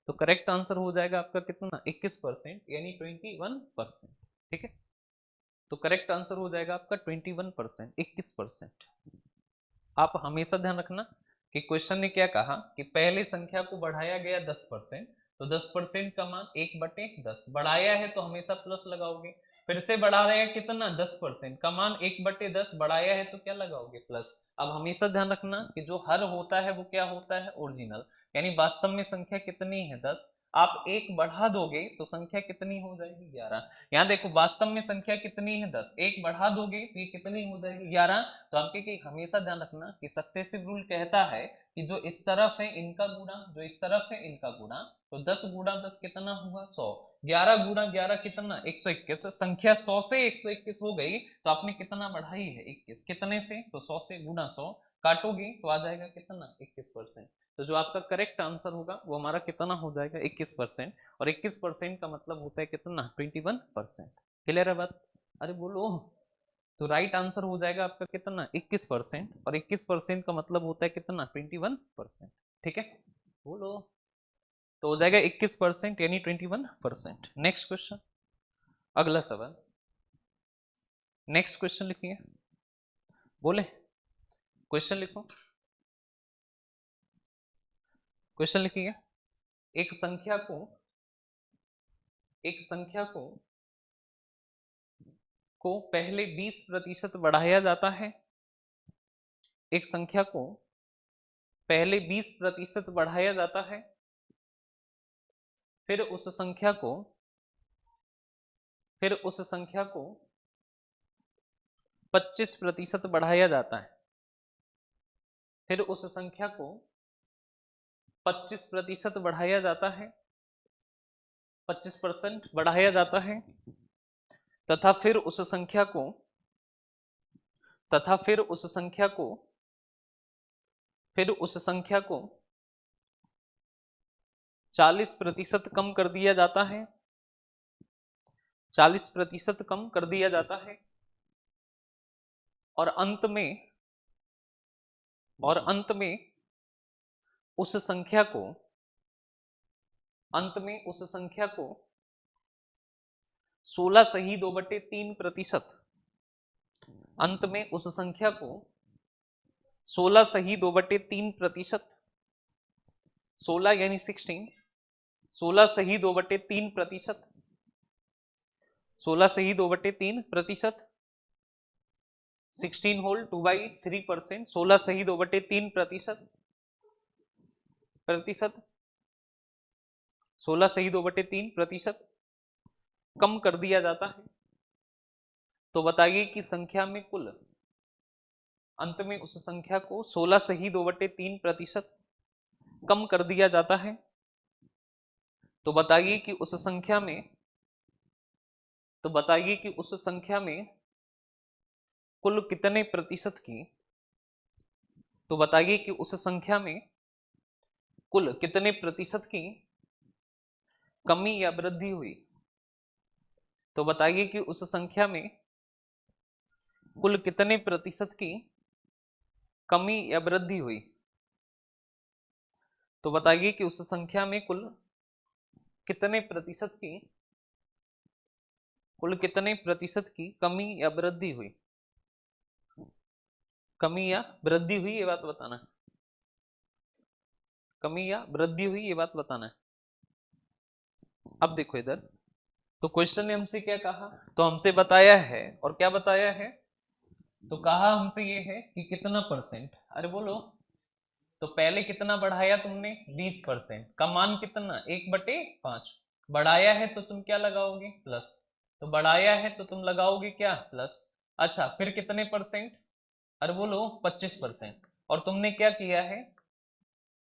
तो करेक्ट आंसर हो जाएगा आपका कितना, 21%, यानी 21%। ठीक है, तो करेक्ट आंसर हो जाएगा आपका 21%, 21%। आप हमेशा ध्यान रखना कि क्वेश्चन ने क्या कहा कि पहले संख्या को बढ़ाया गया 10%, तो 10% का मान 1/10, बढ़ाया है तो हमेशा प्लस लगाओगे। फिर से बढ़ाया कितना, 10%, का मान 1/10, बढ़ाया है तो क्या लगाओगे, प्लस। अब हमेशा ध्यान रखना कि जो हर होता है वो क्या होता है, ओरिजिनल। यानी वास्तव में संख्या कितनी है, 10, आप एक बढ़ा दोगे तो संख्या कितनी हो जाएगी, 11। यहाँ देखो वास्तव में संख्या कितनी है, 10, एक बढ़ा दोगे तो ये कितनी हो जाएगी, 11। तो आपके कि हमेशा ध्यान रखना कि सक्सेसिव रूल कहता है कि जो इस तरफ है इनका गुणा, जो इस तरफ है इनका गुणा, तो 10 गुणा 10 कितना हुआ, 100। 11 गुणा 11 कितना, 121। संख्या 100 से 121 हो गई, तो आपने कितना बढ़ाई है, 21। कितने से, तो 100 से, गुणा 100, काटोगे तो आ जाएगा कितना, 21%। तो जो आपका करेक्ट आंसर होगा वो हमारा कितना हो जाएगा, 21%। और 21% का मतलब होता है कितना, 21%। क्लियर है बात, अरे बोलो। तो राइट आंसर हो जाएगा आपका कितना, 21%। और 21% का मतलब होता है कितना, 21%। ठीक है, बोलो। तो हो जाएगा 21% यानी 21%। नेक्स्ट क्वेश्चन, अगला सवाल। नेक्स्ट क्वेश्चन लिखिए, बोले, क्वेश्चन लिखो, क्वेश्चन लिखिए। एक संख्या को, एक संख्या को पहले 20% बढ़ाया जाता है। एक संख्या को पहले 20% बढ़ाया जाता है, फिर उस संख्या को, फिर उस संख्या को 25% बढ़ाया जाता है, फिर उस संख्या को 25% बढ़ाया जाता है, 25% बढ़ाया जाता है, तथा फिर उस संख्या को, तथा फिर उस संख्या को, फिर उस संख्या को 40% कम कर दिया जाता है, 40% कम कर दिया जाता है, और अंत में, और अंत में उस संख्या को, अंत में उस संख्या को 16 सही 2/3%, अंत में उस संख्या को 16 सही 2/3%, 16 यानी 16, 16 सही 2/3%, 16 सही 2/3%, 16 होल 2/3%, 16 सही 2/3%, 16 सही 2/3% कम कर दिया जाता है। तो बताइए कि संख्या में कुल अंत में उस संख्या को 16 से ही 2/3% कम कर दिया जाता है, तो बताइए कि उस संख्या में कुल कितने प्रतिशत की तो बताइए कि उस संख्या में कुल कितने प्रतिशत की कमी या वृद्धि हुई। तो बताइए कि उस संख्या में कुल कितने प्रतिशत की कमी या वृद्धि हुई। तो बताइए कि उस संख्या में कुल कितने प्रतिशत की कमी या वृद्धि हुई। कमी या वृद्धि हुई ये बात बताना है। कमी या वृद्धि हुई ये बात बताना है। अब देखो इधर, तो क्वेश्चन ने हमसे क्या कहा, तो हमसे बताया है, और क्या बताया है, तो कहा हमसे ये है कि कितना परसेंट, अरे बोलो, तो पहले कितना बढ़ाया तुमने 20%, का मान कितना 1/5 बढ़ाया है, तो तुम क्या लगाओगे प्लस, तो बढ़ाया है तो तुम लगाओगे क्या प्लस। अच्छा फिर कितने परसेंट, अरे बोलो 25%, और तुमने क्या किया है,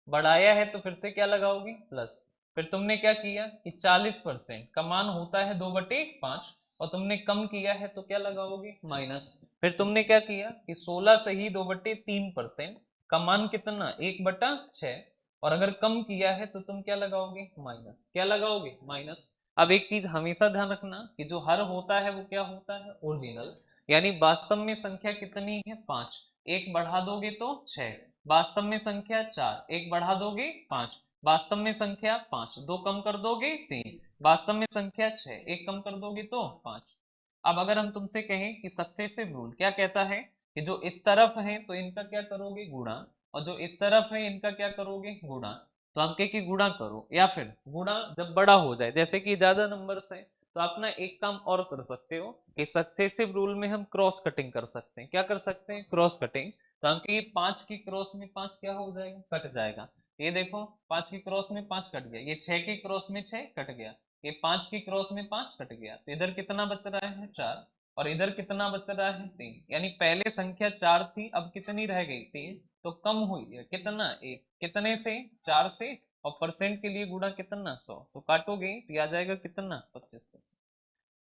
बढ़ाया है तो फिर से क्या लगाओगे प्लस, फिर तुमने क्या किया कि 40% का मान होता है 2/5, और तुमने कम किया है तो क्या लगाओगे माइनस, फिर तुमने क्या किया कि 16 से ही 2/3% का मान कितना 1/6, और अगर कम किया है तो तुम क्या लगाओगे माइनस, क्या लगाओगे माइनस। अब एक चीज हमेशा ध्यान रखना कि जो हर होता है वो क्या होता है ओरिजिनल, यानी वास्तव में संख्या कितनी है 5, एक बढ़ा दोगे तो 6, वास्तव में संख्या 4, एक बढ़ा दोगे 5, वास्तव में संख्या 5, दो कम कर दोगे 3, वास्तव में संख्या 6, एक कम कर दोगे तो 5। अब अगर हम तुमसे कहें कि सक्सेसिव रूल क्या कहता है कि जो इस तरफ है तो इनका क्या करोगे गुणा, और जो इस तरफ है इनका क्या करोगे गुणा, तो हम कहे कि गुणा करो, या फिर गुणा जब बड़ा हो जाए, जैसे कि ज्यादा नंबर्स है, तो आप ना एक काम और कर सकते हो कि सक्सेसिव रूल में हम क्रॉस कटिंग कर सकते हैं। क्या कर सकते हैं क्रॉस कटिंग, तो हम कहिए 5 की क्रॉस में 5 क्या हो जाएगा कट जाएगा, ये देखो 5 की क्रॉस में 5 कट गया, ये 6 की क्रॉस में 6 कट गया, ये 5 की क्रॉस में 5 कट गया, तो इधर कितना बच रहा है 4, और इधर कितना बच रहा है 3, यानी पहले संख्या 4 थी अब कितनी रह गई 3, तो कम हुई है कितना 1, कितने से 4 से, और परसेंट के लिए गुणा कितना 100, तो काटोगे तो आ जाएगा कितना 25%।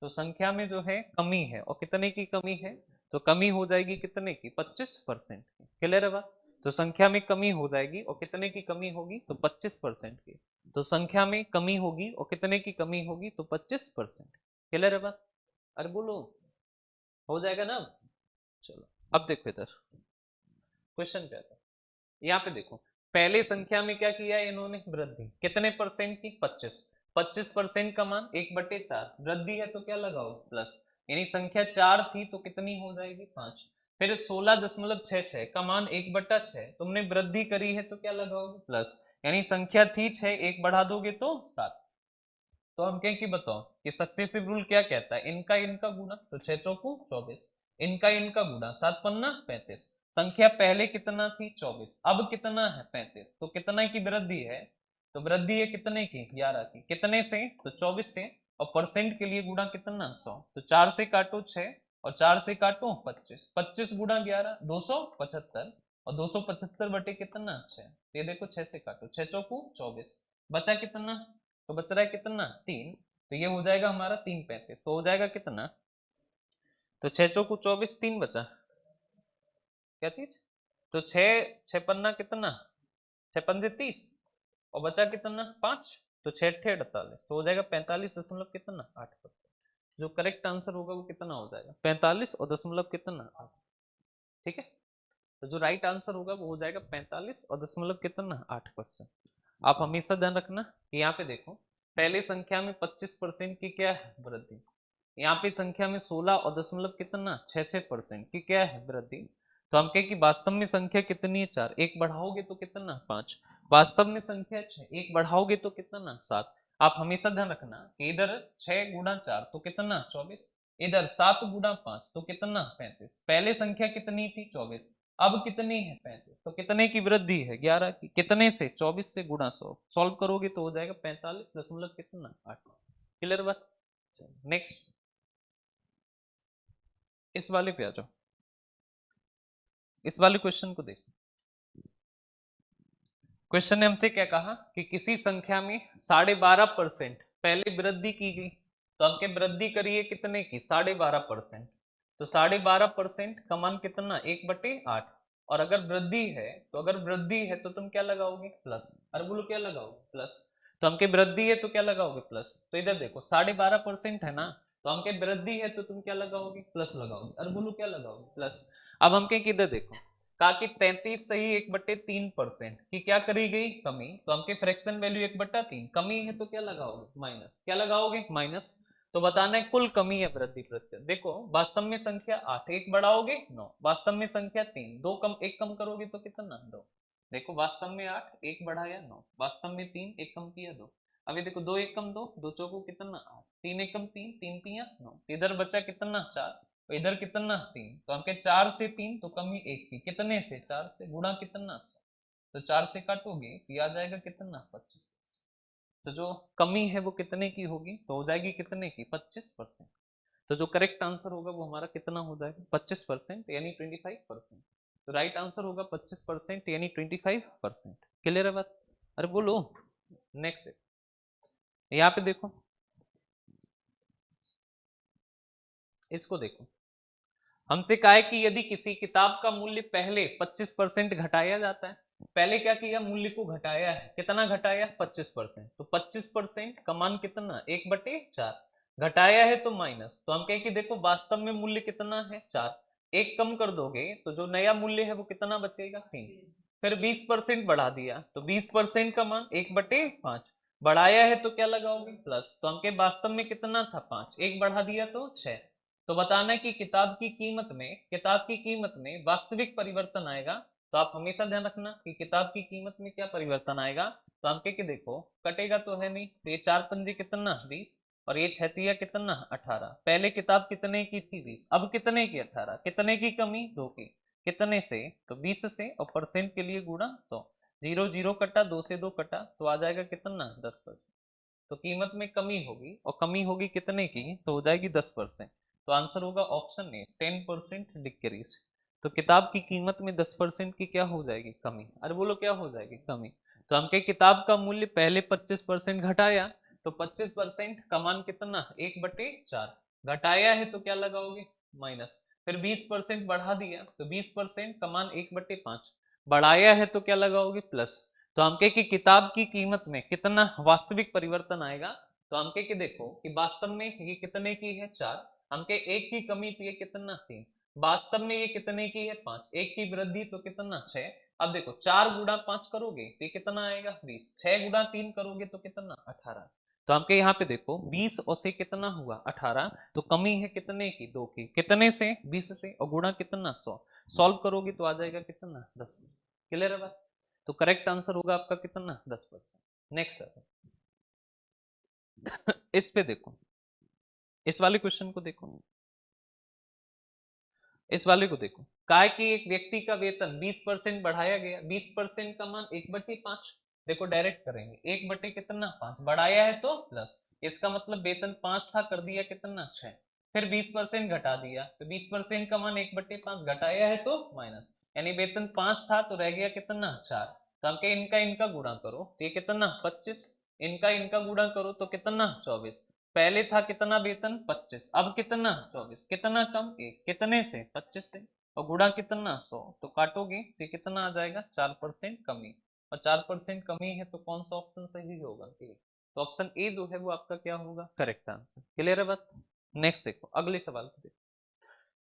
तो संख्या में जो है कमी है, और कितने की कमी है, तो कमी हो जाएगी कितने की 25% की। क्लियर है बात, तो संख्या में कमी हो जाएगी और कितने की कमी होगी तो 25% की, तो संख्या में कमी होगी और कितने की कमी होगी तो 25%। क्लियर है बात, अरे बोलो हो जाएगा ना। चलो अब देखो इधर क्वेश्चन क्या था, यहाँ पे देखो पहले संख्या में क्या किया है इन्होंने वृद्धि, कितने परसेंट की 25, 25% का मान 1/4, वृद्धि है तो क्या लगाओ प्लस, यानी संख्या 4 थी तो कितनी हो जाएगी 5, फिर 16.66 का मान 1/6, तुमने वृद्धि करी है तो क्या लगाओगे प्लस, यानी संख्या थी 6, एक बढ़ा दोगे तो 7। तो हम कहें कि बताओ कि सक्सेसिव रूल क्या कहता है, इनका इनका गुणा, तो 6 चौको 24, इनका इनका गुणा 7 पन्ना 35, संख्या पहले कितना थी 24, अब कितना है 35, तो कितना की वृद्धि है, तो वृद्धि है कितने की 11 की, कितने से तो 24 से, और परसेंट के लिए गुणा कितना 100, तो 4 से काटो 6 और 4 से काटो 25, 25 गुणा 11 275, और 275 बटे कितना 6, ये देखो 6 से काटो 6 चौको 24, बचा कितना, तो बच रहा है कितना 3, तो ये हो जाएगा हमारा 3/35, तो हो जाएगा कितना, तो 6 चौको 24, 3 बचा, क्या चीज, तो 6 6 पन्ना कितना 6 पंजे 30, और बचा कितना 5, तो 6 अट्ठे 48, तो हो जाएगा 45 दशमलव कितना 8%। जो करेक्ट आंसर होगा वो कितना हो जाएगा 45 और दशमलव कितना 8। ठीक है, तो जो राइट आंसर होगा वो हो जाएगा 45 और दशमलव कितना 8%। आप हमेशा ध्यान रखना कि यहाँ पे देखो पहले संख्या में 25% की क्या है वृद्धि, यहाँ पे संख्या में 16 और दशमलव कितना 6% की क्या है वृद्धि, तो हम कहें कि वास्तव में संख्या कितनी है 4, एक बढ़ाओगे तो कितना 5, वास्तव में संख्या 6, एक बढ़ाओगे तो कितना 7। आप हमेशा ध्यान रखना कि इधर 6 गुणा 4 तो कितना 24, इधर 7 गुणा 5 तो कितना 35, पहले संख्या कितनी थी 24, अब कितनी है 35, तो कितने की वृद्धि है 11 की, कितने से 24 से गुणा 100, सॉल्व करोगे तो हो जाएगा 45 दशमलव कितना 8। क्लियर बात, नेक्स्ट इस वाले पे आ जाओ। इस वाले क्वेश्चन को देखो। क्वेश्चन ने हमसे क्या कहा कि किसी संख्या में 12.5% पहले वृद्धि की गई, तो हमके वृद्धि करिए कितने की 12.5%। तो 12.5% का मान कितना 1/8। और अगर वृद्धि है तो तुम क्या लगाओगे प्लस। अरे बोलो क्या लगाओगे प्लस। तो हमके वृद्धि है तो क्या लगाओगे प्लस। तो इधर देखो 12.5% है ना, तो हमके वृद्धि है तो तुम क्या लगाओगे प्लस लगाओगे। अरे बोलो क्या लगाओगे प्लस। अब हमके किधर देखो कहा कि 33 सही 1/3% की क्या करी गई कमी, तो हमके फ्रैक्शन वैल्यू 1/3 कमी है तो क्या लगाओगे माइनस। क्या लगाओगे माइनस। तो बताना है कुल कमी है वृद्धि प्रतिशत। देखो वास्तव में संख्या 8, एक बढ़ाओगे 9, वास्तव में संख्या 3, दो कम एक कम करोगे तो कितना 2। देखो वास्तव में 8, एक बढ़ाया 9, वास्तव में 3, एक कम किया 2। अभी देखो 2 एक कम 2, दो चौको कितना 8, 3 एक कम 3, 3 तिया 9, इधर बचा कितना 4, तो इधर कितना 3, तो हमके 4 से 3 तो कमी 1 की, कितने से 4 से, गुणा कितना 100, तो 4 से काटोगे तो आ जाएगा कितना 25। तो जो कमी है वो कितने की होगी, तो हो जाएगी कितने की 25%। तो जो करेक्ट आंसर होगा वो हमारा कितना हो जाएगा 25% यानी 25%। तो राइट आंसर होगा 25% यानी 25%। क्लियर है बात। अरे बोलो नेक्स्ट यहाँ पे देखो, इसको देखो। हमसे कहा है कि यदि किसी किताब का मूल्य पहले 25% घटाया जाता है, पहले क्या किया मूल्य को घटाया है, कितना घटाया 25%, तो 25% का मान कितना 1/4, घटाया है तो माइनस, तो हम कहें कि देखो वास्तव में मूल्य कितना है 4, एक कम कर दोगे तो जो नया मूल्य है वो कितना बचेगा 3। फिर 20% बढ़ा दिया तो 20% का मान 1/5, बढ़ाया है तो क्या लगाओगे प्लस, तो हमके वास्तव में कितना था 5, एक बढ़ा दिया तो 6। तो बताना है कि किताब की कीमत में वास्तविक परिवर्तन आएगा। तो आप हमेशा ध्यान रखना कि किताब की कीमत में क्या परिवर्तन आएगा। तो हम के देखो कटेगा तो है नहीं, तो ये 4 पंजे कितना 20 और ये 6 कितना 18। पहले किताब कितने की थी 20, अब कितने की 18, कितने की कमी 2 की, कितने से तो 20 से, और परसेंट के लिए गुणा 100, 0 0 कटा 2 से 2 कटा तो आ जाएगा कितना 10%। तो कीमत में कमी होगी और कमी होगी कितने की, तो हो जाएगी 10%। तो आंसर होगा ऑप्शन ए 10% डिक्रीज। तो किताब की कीमत में 10% की क्या हो जाएगी कमी। अरे बोलो क्या हो जाएगी कमी। तो हम कहे किताब का मूल्य पहले 25% घटाया, तो 25% का मान कितना 1/4, घटाया है तो क्या लगाओगे माइनस। फिर 20% बढ़ा दिया तो 20% का मान 1/5, बढ़ाया है तो क्या लगाओगे प्लस। तो हम कहे कि किताब की कीमत में कितना वास्तविक परिवर्तन आएगा। तो हम कहे कि देखो कि वास्तव में ये कितने की है 4, हमके एक की कमी थी कितना 3, वास्तव में ये कितने की है 5, एक की वृद्धि तो कितना 6। अब देखो 4 गुणा 5 करोगे तो ये कितना आएगा 20, 6 गुणा 3 करोगे तो कितना 18। तो हमके यहाँ पे देखो 20 और से कितना हुआ 18, तो कमी है कितने की 2 की, कितने से 20 से, और गुणा कितना 100, सॉल्व करोगे तो आ जाएगा कितना 10। क्लियर है बात। तो करेक्ट आंसर होगा आपका कितना 10%। नेक्स्ट इस पे देखो, इस वाले क्वेश्चन को देखो, इस वाले को देखो। काय कि एक व्यक्ति का वेतन 20% बढ़ाया गया, 20% का मान 1/5। देखो डायरेक्ट करेंगे 1 कितना 5, बढ़ाया है तो प्लस, इसका मतलब वेतन 5 था कर दिया कितना 6। फिर 20% घटा दिया तो 20% का मान 1/5, घटाया है तो माइनस, यानी वेतन 5 था तो रह गया कितना 4। तो हम इनका इनका गुणा करो तो ये कितना 25, इनका इनका गुणा करो तो कितना 24। पहले था कितना वेतन 25, अब कितना 24, कितना कम 1, कितने से 25 से, और गुणा कितना 100, तो काटोगे तो ये कितना आ जाएगा 4% कमी। और 4% कमी है तो कौन सा ऑप्शन सही होगा ए। तो ऑप्शन ए जो है वो आपका क्या होगा करेक्ट आंसर। क्लियर है बात। नेक्स्ट देखो अगले सवाल को देखो।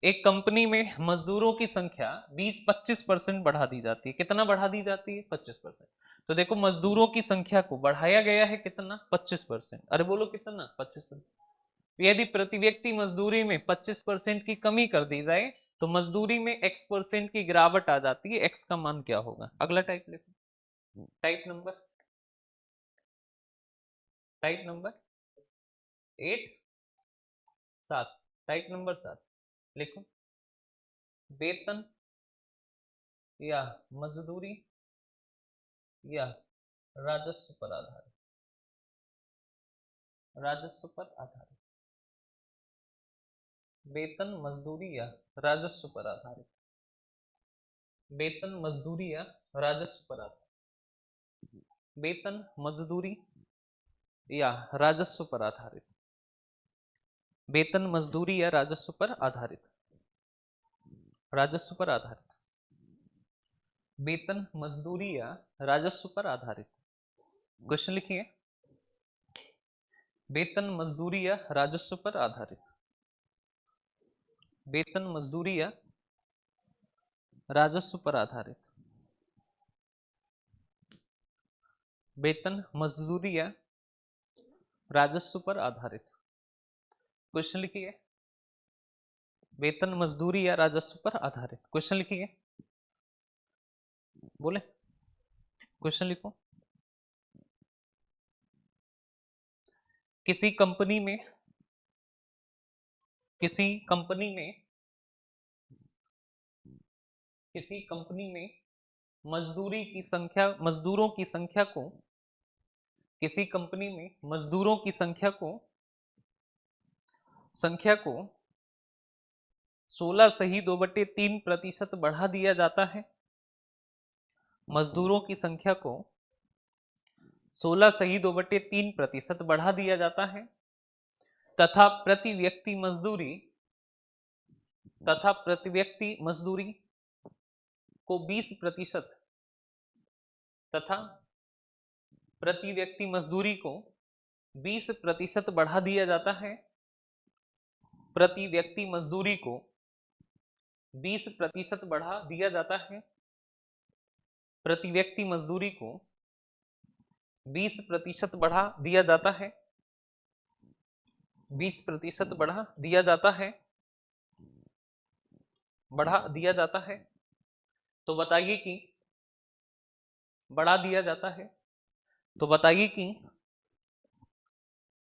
एक कंपनी में मजदूरों की संख्या 20-25% बढ़ा दी जाती है, कितना बढ़ा दी जाती है 25%। तो देखो मजदूरों की संख्या को बढ़ाया गया है कितना 25%। अरे बोलो कितना 25%। यदि प्रति व्यक्ति मजदूरी में 25% की कमी कर दी जाए तो मजदूरी में x% की गिरावट आ जाती है, x का मान क्या होगा। अगला टाइप देखो, टाइप नंबर 8 7, टाइप नंबर 7 लिखो। वेतन या मजदूरी या राजस्व पर आधारित, राजस्व पर आधारित, वेतन मजदूरी या राजस्व पर आधारित। वेतन मजदूरी या राजस्व पर आधारित, वेतन मजदूरी या राजस्व पर आधारित, वेतन मजदूरी या राजस्व पर आधारित, राजस्व पर आधारित, वेतन मजदूरी या राजस्व पर आधारित। क्वेश्चन लिखिए, वेतन मजदूरी या राजस्व पर आधारित, वेतन मजदूरी या राजस्व पर आधारित, वेतन मजदूरी या राजस्व पर आधारित। क्वेश्चन लिखिए, वेतन मजदूरी या राजस्व पर आधारित। क्वेश्चन लिखिए, बोले क्वेश्चन लिखो। किसी कंपनी में, किसी कंपनी में, किसी कंपनी में मजदूरी की संख्या, मजदूरों की संख्या को, किसी कंपनी में मजदूरों की संख्या को 16 सही 2/3% बढ़ा दिया जाता है। मजदूरों की संख्या को 16 सही 2/3% बढ़ा दिया जाता है तथा प्रति व्यक्ति मजदूरी, तथा प्रति व्यक्ति मजदूरी को 20%, तथा प्रति व्यक्ति मजदूरी को 20% बढ़ा दिया जाता है, प्रति व्यक्ति मजदूरी को 20% बढ़ा दिया जाता है, प्रति व्यक्ति मजदूरी को 20% बढ़ा दिया जाता है, 20% बढ़ा दिया जाता है, बढ़ा दिया जाता है। तो बताइए कि बढ़ा दिया जाता है, तो बताइए कि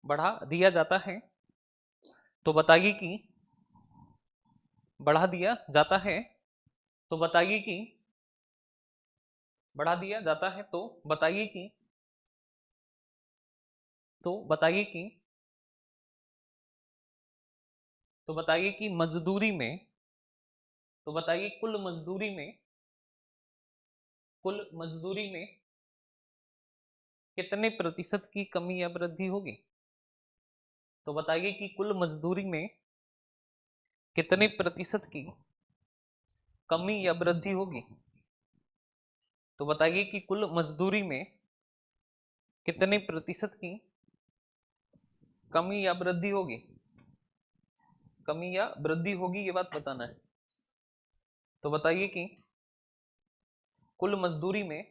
बढ़ा दिया जाता है, तो बताइए कि बढ़ा दिया जाता है, तो बताइए कि बढ़ा दिया जाता है, तो बताइए कि, तो बताइए कि, तो बताइए कि मजदूरी में, तो बताइए कुल मजदूरी में, कुल मजदूरी में कितने प्रतिशत की कमी या वृद्धि होगी। तो बताइए कि कुल मजदूरी में कितने प्रतिशत की कमी या वृद्धि होगी। तो बताइए कि कुल मजदूरी में कितने प्रतिशत की कमी या वृद्धि होगी, कमी या वृद्धि होगी, ये बात बताना है। तो बताइए कि कुल मजदूरी में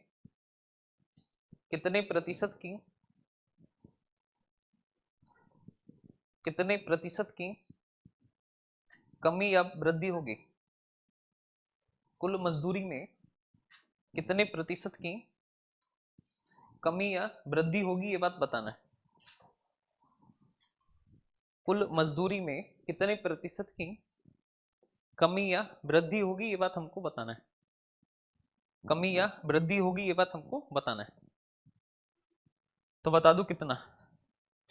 कितने प्रतिशत की, कितने प्रतिशत की कमी या वृद्धि होगी। कुल मजदूरी में कितने प्रतिशत की कमी या वृद्धि होगी, ये बात बताना है। कुल मजदूरी में कितने प्रतिशत की कमी या वृद्धि होगी, ये बात हमको बताना है। कमी या वृद्धि होगी, ये बात हमको बताना है। तो बता दूं कितना।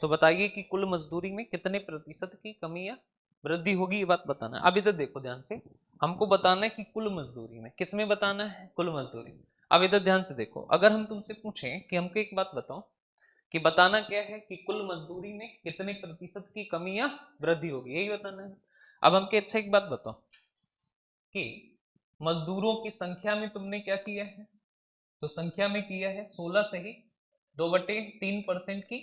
तो बताइए कि कुल मजदूरी में कितने प्रतिशत की कमी या वृद्धि होगी, ये बात बताना है। अब इधर देखो ध्यान से, हमको बताना है कि कुल मजदूरी में, किस में बताना है, कुल मजदूरी। अब इधर ध्यान से देखो, अगर हम तुमसे पूछें कि हमको एक बात बताओ कि बताना क्या है कि कुल मजदूरी में कितने प्रतिशत की कमी या वृद्धि होगी, यही बताना है। अब हमको अच्छा एक बात बताओ कि मजदूरों की संख्या में तुमने क्या किया है। तो संख्या में किया है 16 सही 2/3% की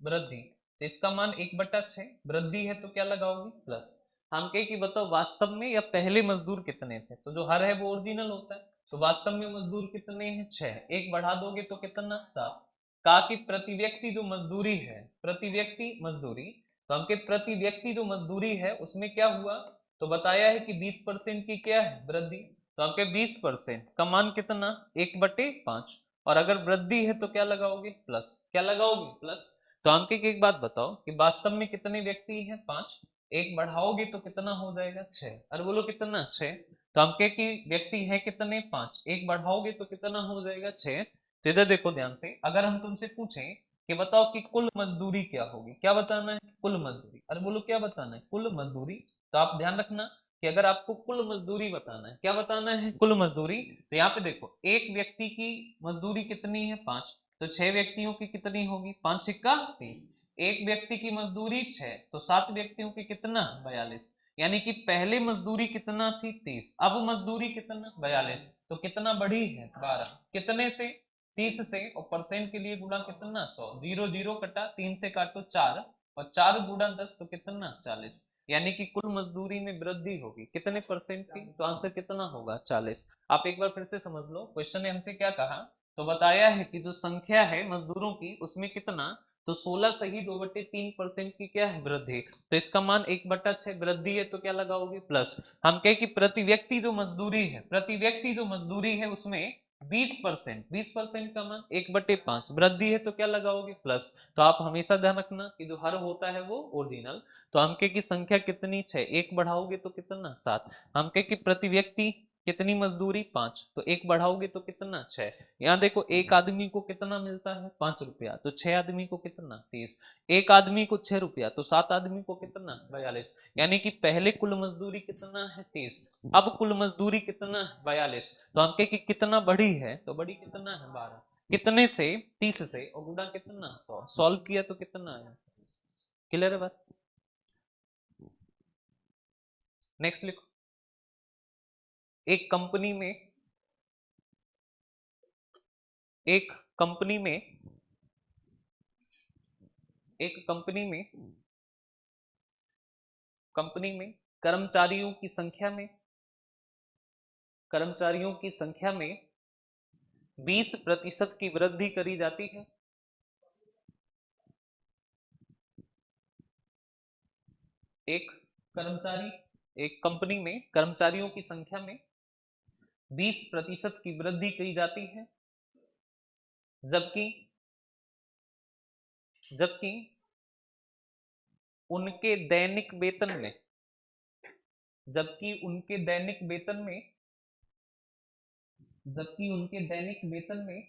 वृद्धि, तो इसका मान 1/6 वृद्धि है, तो क्या लगाओगे प्लस। हम कहे कि बताओ वास्तव में या पहले मजदूर कितने थे, तो जो हर है वो ओरिजिनल होता है, तो वास्तव में मजदूर कितने हैं 6, एक बढ़ा दोगे तो कितना 7। कहा कि प्रति व्यक्ति जो मजदूरी है, प्रति व्यक्ति मजदूरी, तो हमके प्रति व्यक्ति जो मजदूरी है उसमें क्या हुआ, तो बताया है कि 20% की क्या है वृद्धि, तो आपके 20% का मान कितना 1/5, और अगर वृद्धि है तो क्या लगाओगे प्लस, क्या लगाओगे प्लस। तो हमके एक बात बताओ कि वास्तव में कितने व्यक्ति हैं 5, एक बढ़ाओगे तो कितना हो जाएगा 6, अरे बोलो कितना 6। तो हमके कि व्यक्ति है कितने 5, एक बढ़ाओगे तो कितना हो जाएगा 6। तो इधर देखो ध्यान से, अगर हम तुमसे पूछें कि बताओ कि कुल मजदूरी क्या होगी, क्या बताना है कुल मजदूरी, अरे बोलो क्या बताना है कुल मजदूरी। तो आप ध्यान रखना कि अगर आपको कुल मजदूरी बताना है, क्या बताना है, कुल मजदूरी, तो यहाँ पे देखो एक व्यक्ति की मजदूरी कितनी है 5, तो 6 व्यक्तियों की कितनी होगी, 5 छिक्का 30। एक व्यक्ति की मजदूरी 6, तो 7 व्यक्तियों की कितना 42, यानी कि पहले मजदूरी कितना थी 30, अब मजदूरी कितना 42, तो कितना बढ़ी है 12, कितने से 30 से, और परसेंट के लिए गुणा कितना 100, 0 0 कटा, 3 से काटो 4, और 4 गुणा 10 तो कितना 40, यानी कि कुल मजदूरी में वृद्धि होगी कितने परसेंट की, तो आंसर कितना होगा 40। आप एक बार फिर से समझ लो, क्वेश्चन ने हमसे क्या कहा, तो बताया है कि जो संख्या है मजदूरों की उसमें कितना, तो 16 सही 2/3% की क्या है वृद्धि, तो इसका मान 1/6 वृद्धि है, तो क्या लगाओगे प्लस। हम कहे कि प्रति व्यक्ति जो मजदूरी है, प्रति व्यक्ति जो मजदूरी है उसमें 20%, 20% का मान 1/5 वृद्धि है, तो क्या लगाओगे प्लस। तो आप हमेशा ध्यान रखना कि जो हर होता है वो ओरिजिनल, तो अंक की संख्या कितनी 6, एक बढ़ाओगे तो कितना 7, अंक की प्रति व्यक्ति कितनी मजदूरी 5, तो एक बढ़ाओगे तो कितना 6। यहाँ देखो एक आदमी को कितना मिलता है 5 रुपया, तो 6 आदमी को कितना 30, एक आदमी को 6 रुपया, तो 7 आदमी को कितना 42, यानी कि पहले कुल मजदूरी कितना है 30, अब कुल मजदूरी कितना है 42, तो अंक की कितना बढ़ी है, तो बढ़ी कितना है 12, कितने से 30 से, और गुणा कितना 100, सॉल्व किया तो कितना आया, क्लियर है बात। नेक्स्ट लिखो, एक कंपनी में, एक कंपनी में, एक कंपनी में कर्मचारियों की संख्या में, कर्मचारियों की संख्या में 20% की वृद्धि करी जाती है। एक कर्मचारी, एक कंपनी में कर्मचारियों की संख्या में 20% की वृद्धि की जाती है, जबकि जबकि उनके दैनिक वेतन में, जबकि उनके दैनिक वेतन में, जबकि उनके दैनिक वेतन में,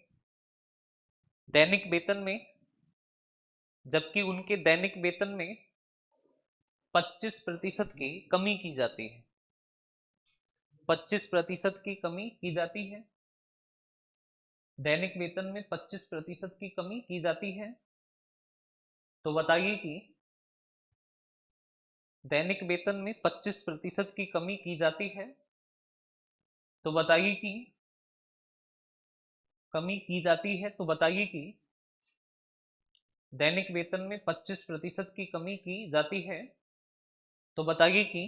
दैनिक वेतन में, जबकि उनके दैनिक वेतन में 25% की कमी की जाती है, 25% की कमी की जाती है, दैनिक वेतन में 25% की कमी की जाती है, तो बताइए कि दैनिक वेतन में 25% की कमी की जाती है, तो बताइए कि कमी की जाती है, तो बताइए कि दैनिक वेतन में 25% की कमी की जाती है, तो बताइए कि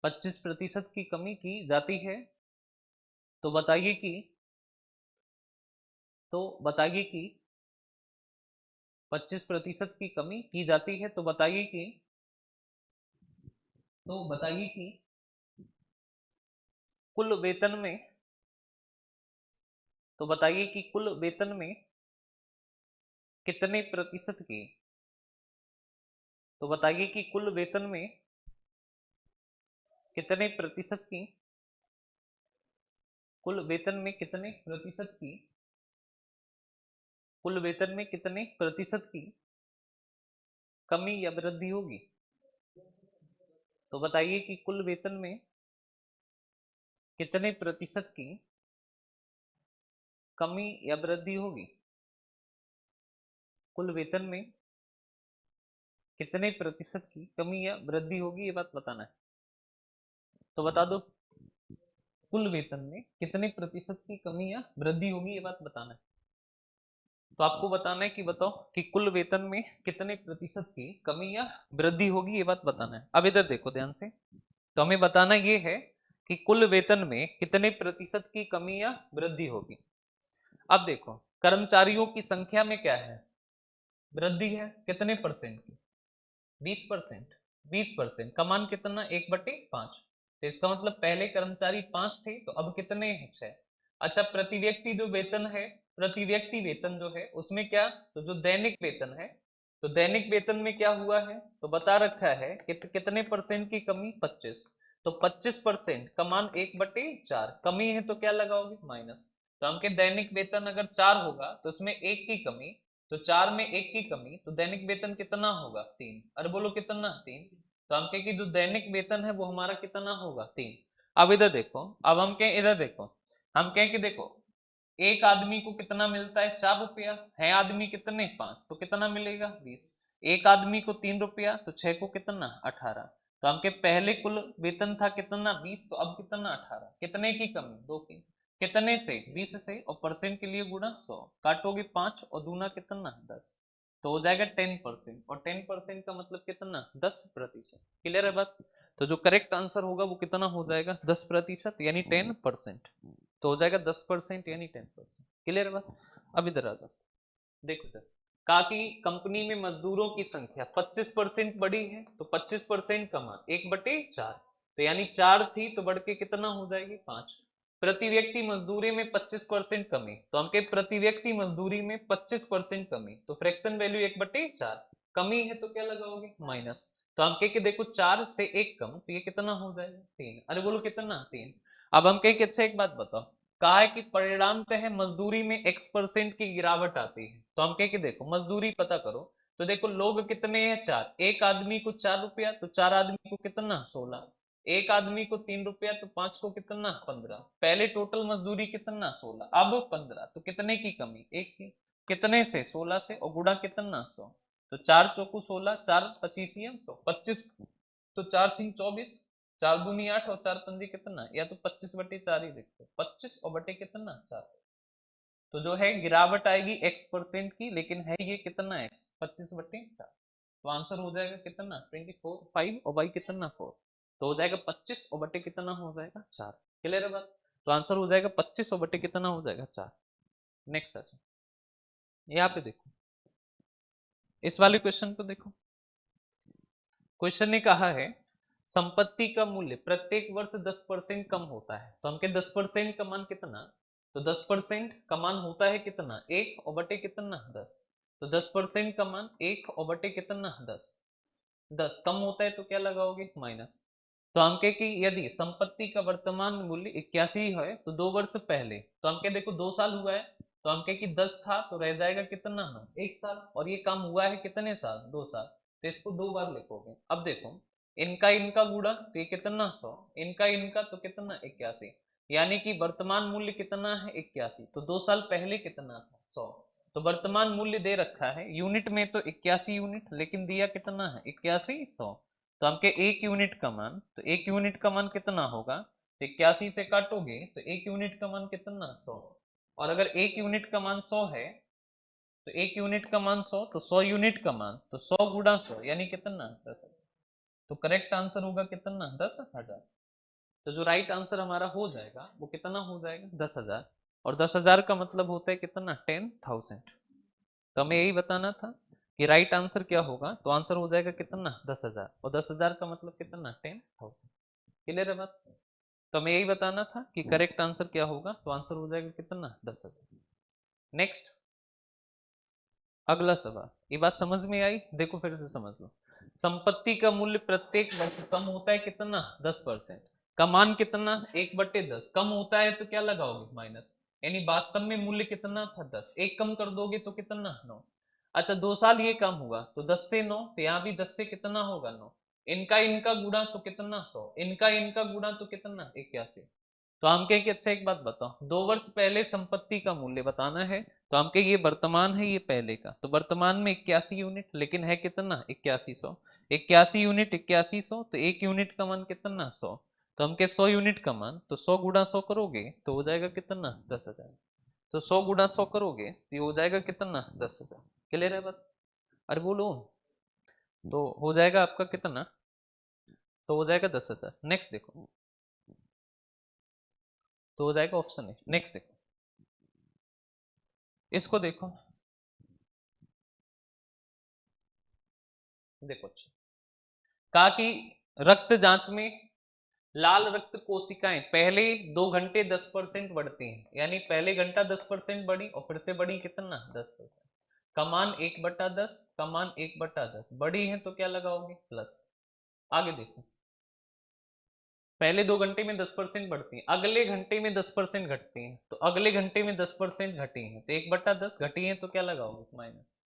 25% की कमी की जाती है, तो बताइए कि, तो बताइए कि 25% की कमी की जाती है, तो बताइए कि, तो बताइए कि कुल वेतन में, तो बताइए कि कुल वेतन में कितने प्रतिशत की, तो बताइए कि कुल वेतन में कितने प्रतिशत की, कुल वेतन में कितने प्रतिशत की, कुल वेतन में कितने प्रतिशत की कमी या वृद्धि होगी, तो बताइए कि कुल वेतन में कितने प्रतिशत की कमी या वृद्धि होगी, कुल वेतन में कितने प्रतिशत की कमी या वृद्धि होगी, ये बात बताना है। तो बता दो कुल वेतन में कितने प्रतिशत की कमी या वृद्धि होगी, ये बात बताना है। तो आपको बताना है कि बताओ कि कुल वेतन में कितने प्रतिशत की कमी या वृद्धि होगी, ये बात बताना है। अब इधर देखो ध्यान से, तो हमें बताना ये है कि कुल वेतन में कितने प्रतिशत की कमी या वृद्धि होगी। अब देखो कर्मचारियों की संख्या में क्या है, वृद्धि है, कितने परसेंट की, 20%, 20% का मान कितना 1/5, तो इसका मतलब पहले कर्मचारी 5 थे तो अब कितने हैं 6। अच्छा प्रति व्यक्ति जो वेतन है, प्रति व्यक्ति वेतन जो है उसमें क्या, तो जो दैनिक वेतन है, तो दैनिक वेतन में क्या हुआ है, तो बता रखा है कितने परसेंट की कमी 25, तो 25% का मान 1/4 कमी है, तो क्या लगाओगे माइनस, तो हमके दैनिक वेतन अगर 4 होगा तो उसमें 1 की कमी, तो 4 में 1 की कमी, तो दैनिक वेतन कितना होगा 3, अरे बोलो कितना 3, तो हम कहें कि जो दैनिक वेतन है वो हमारा कितना होगा 3। अब इधर देखो, अब हम कहें इधर देखो, हम कहें कि देखो एक आदमी को कितना मिलता है 4 रुपया, है आदमी कितने 5, तो कितना मिलेगा 20। एक आदमी को 3 रुपया तो 6 को कितना 18। तो हमके पहले कुल वेतन था कितना 20, तो अब कितना 18। कितने की कमी 2 की, कितने से 20 से, और परसेंट के लिए गुणा 100, काटोगे 5 और दूना कितना 10, तो हो जाएगा 10%, और 10% का मतलब कितना 10%। क्लियर है बात। तो जो करेक्ट आंसर होगा वो कितना हो जाएगा 10%, यानी 10%। तो हो जाएगा 10% यानी 10%। क्लियर है बात। अब इधर आ जाओ, देखो सर, कहा कि कंपनी में मजदूरों की संख्या 25% बढ़ी है, तो 25% कमा 1/4, तो यानी 4 थी तो बढ़ के कितना हो जाएगी 5। प्रति व्यक्ति मजदूरी में 25% कमी, तो हम कहे प्रति व्यक्ति मजदूरी में 25% कमी, तो फ्रैक्शन वैल्यू 1/4, कमी है तो क्या लगाओगे माइनस। तो हम कहे कि देखो 4 से 1 कम, तो ये कितना हो जाएगा 3। अरे बोलो कितना 3। अब हम कहे कि अच्छा एक बात बताओ, कहा है कि परिणामतः मजदूरी में x% की गिरावट आती है, तो हम कहे कि देखो मजदूरी पता करो, तो देखो लोग कितने हैं 4, एक आदमी को 4 रुपया, तो 4 आदमी को कितना 16, एक आदमी को 3 रुपया, तो 5 को कितना 15। पहले टोटल मजदूरी कितना 16, अब 15, तो कितने की कमी 1 की, कितने से 16 से, और गुणा कितना 100, तो 4 चौकू 16, 4 25 तो 25, तो 4 सिंह 24, 4 दूनी 8 और 4 पंजी कितना, या तो 25/4 ही देखते, 25 और बटे कितना 4। तो जो है गिरावट आएगी x% की, लेकिन है ये कितना x 25/4, तो आंसर हो जाएगा कितना 24 5 और y कितना 4, तो हो जाएगा 25 और बटे कितना हो जाएगा 4। क्लियर है बात। तो आंसर हो जाएगा 25 और बटे कितना हो जाएगा 4। नेक्स्ट आ यहाँ पे देखो, इस वाले क्वेश्चन को देखो। क्वेश्चन ने कहा है संपत्ति का मूल्य प्रत्येक वर्ष 10% कम होता है, तो हमके 10% का मान कितना, तो 10% का मान होता है कितना 1 और बटे कितना 10, तो 10% का मान 1 और बटे कितना 10, 10 कम होता है तो क्या लगाओगे माइनस। तो हम कहे कि यदि संपत्ति का वर्तमान मूल्य 81 है तो 2 वर्ष पहले, तो हम कहे देखो 2 साल हुआ है, तो हम कहे कि 10 था तो रह जाएगा कितना 1 साल, और ये काम हुआ है कितने साल 2 साल, तो इसको 2 बार लिखोगे। अब देखो इनका इनका गुणा तो ये कितना 100, इनका इनका तो कितना 81, यानी कि वर्तमान मूल्य कितना है 81, तो 2 साल पहले कितना था 100, तो वर्तमान मूल्य दे रखा है यूनिट में तो 81 यूनिट, लेकिन दिया कितना है 81 100, तो हमके 1 यूनिट का मान, तो 1 यूनिट का मान कितना होगा, तो 81 से काटोगे तो 1 यूनिट का मान कितना 100, और अगर 1 यूनिट का मान 100 है, तो 1 यूनिट का मान 100, तो 100 यूनिट का मान तो 100 गुणा 100 यानी कितना 10, तो करेक्ट आंसर होगा कितना 10,000। तो जो राइट आंसर हमारा हो जाएगा वो कितना हो जाएगा 10,000, और 10,000 का मतलब होता है कितना 10,000। तो हमें यही बताना था कि राइट आंसर क्या होगा, तो आंसर हो जाएगा कितना 10,000, और 10,000 का मतलब कितना 10,000। क्लियर है बात। तो हमें यही बताना था कि करेक्ट आंसर क्या होगा, तो आंसर हो जाएगा कितना 10,000। नेक्स्ट अगला सवाल, ये बात समझ में आई, देखो फिर से समझ लो। संपत्ति का मूल्य प्रत्येक वर्ष कम होता है कितना 10%, का मान कितना 1/10, कम होता है तो क्या लगाओगे माइनस, यानी वास्तव में मूल्य कितना था 10, एक कम कर दोगे तो कितना 9। अच्छा 2 साल ये काम हुआ तो 10 से 9, तो यहाँ भी 10 से कितना होगा 9, इनका इनका गुणा तो कितना 100, इनका इनका गुणा तो कितना 81। तो हम कहे कि अच्छा एक बात बताओ 2 वर्ष पहले संपत्ति का मूल्य बताना है, तो हम कहे ये वर्तमान है ये पहले का, तो वर्तमान में 81 यूनिट, लेकिन है कितना 8100, 81 यूनिट 8100, तो 1 यूनिट का मान कितना 100, तो हम कहे 100 यूनिट का मान, तो 100 गुणा 100 करोगे तो हो जाएगा कितना 10,000, तो 100 गुणा 100 करोगे तो ये हो जाएगा कितना 10,000। क्लियर है बात। अरे बोलो, तो हो जाएगा आपका कितना, तो हो जाएगा 10,000। नेक्स्ट देखो, तो हो जाएगा ऑप्शन है। नेक्स्ट देखो, इसको देखो, देखो अच्छा, कहा कि रक्त जांच में लाल रक्त कोशिकाएं पहले 2 घंटे 10% बढ़ती हैं, यानी पहले घंटा 10% बढ़ी और फिर से बढ़ी कितना 10%, कमान 1/10, कमान 1/10 बढ़ी है तो क्या लगाओगे प्लस। आगे देखो, पहले 2 घंटे में 10% बढ़ती है, अगले घंटे में 10% घटती है, तो अगले घंटे में 10% घटी है तो 1/10 घटी है तो क्या लगाओगे माइनस।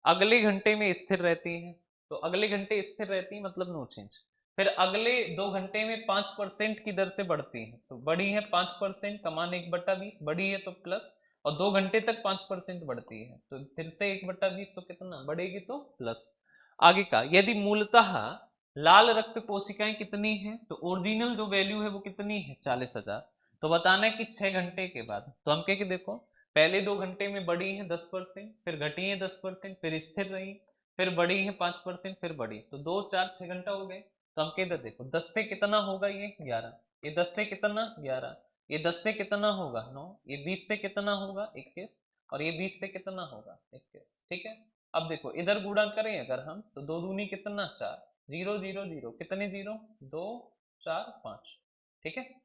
अगले घंटे में स्थिर रहती है, तो अगले घंटे स्थिर रहती है, मतलब नो चेंज। फिर अगले 2 घंटे में 5% की दर से बढ़ती है, तो बड़ी है 5%, कमान 1/20, बड़ी है तो प्लस, और 2 घंटे तक 5% बढ़ती है, तो फिर से 1/20, तो कितना बढ़ेगी, तो प्लस। आगे का, यदि मूलतः लाल रक्त कोशिकाएं कितनी है, तो ओरिजिनल जो वैल्यू है वो कितनी है, 40,000। तो बताना है कि 6 घंटे के बाद, तो हम क्या कि देखो पहले 2 घंटे में बढ़ी है 10%, फिर घटी है 10%, फिर स्थिर रही, फिर बढ़ी है 5%, फिर बढ़ी, तो 2 4 6 घंटा हो गए। तो हम कह इधर देखो 10 से कितना होगा, ये 11, ये 10 से कितना 11, ये 10 से कितना होगा 9, ये 20 से कितना होगा 21, और ये 20 से कितना होगा 21। ठीक है, अब देखो इधर गुणा करें अगर हम, तो 2 दूनी कितना 4, 0 0 0, कितने जीरो, 2 4 5। ठीक है,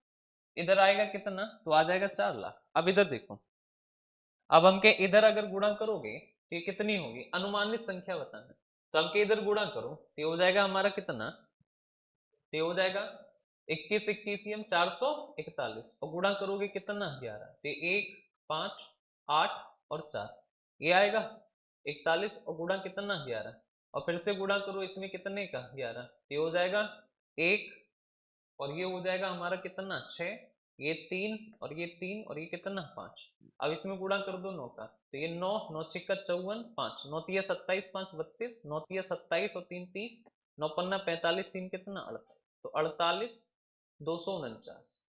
इधर आएगा कितना, तो आ जाएगा 4 लाख। अब इधर देखो, अब हम के इधर अगर गुणा करोगे तो ये कितनी होगी, अनुमानित संख्या बताना। तो हम के इधर गुणा करो तो ये हो जाएगा हमारा कितना, तो ये हो जाएगा 21 21 441, और गुणा करोगे कितना 11, तो 1 5 8 और 4, ये आएगा 41, और गुणा कितना 11, और फिर से गुणा करो इसमें कितने का 11, तो ये हो जाएगा 1, और ये हो जाएगा हमारा कितना 6, ये 3, और ये 3, और ये कितना 5। अब इसमें गुणा कर दो 9 का, तो ये 9 9 6 54, 5 9 3 27, 5 32, 9 3 27 और 3 30, 9 पन्ना 45, 3 कितना 38, तो 48 249,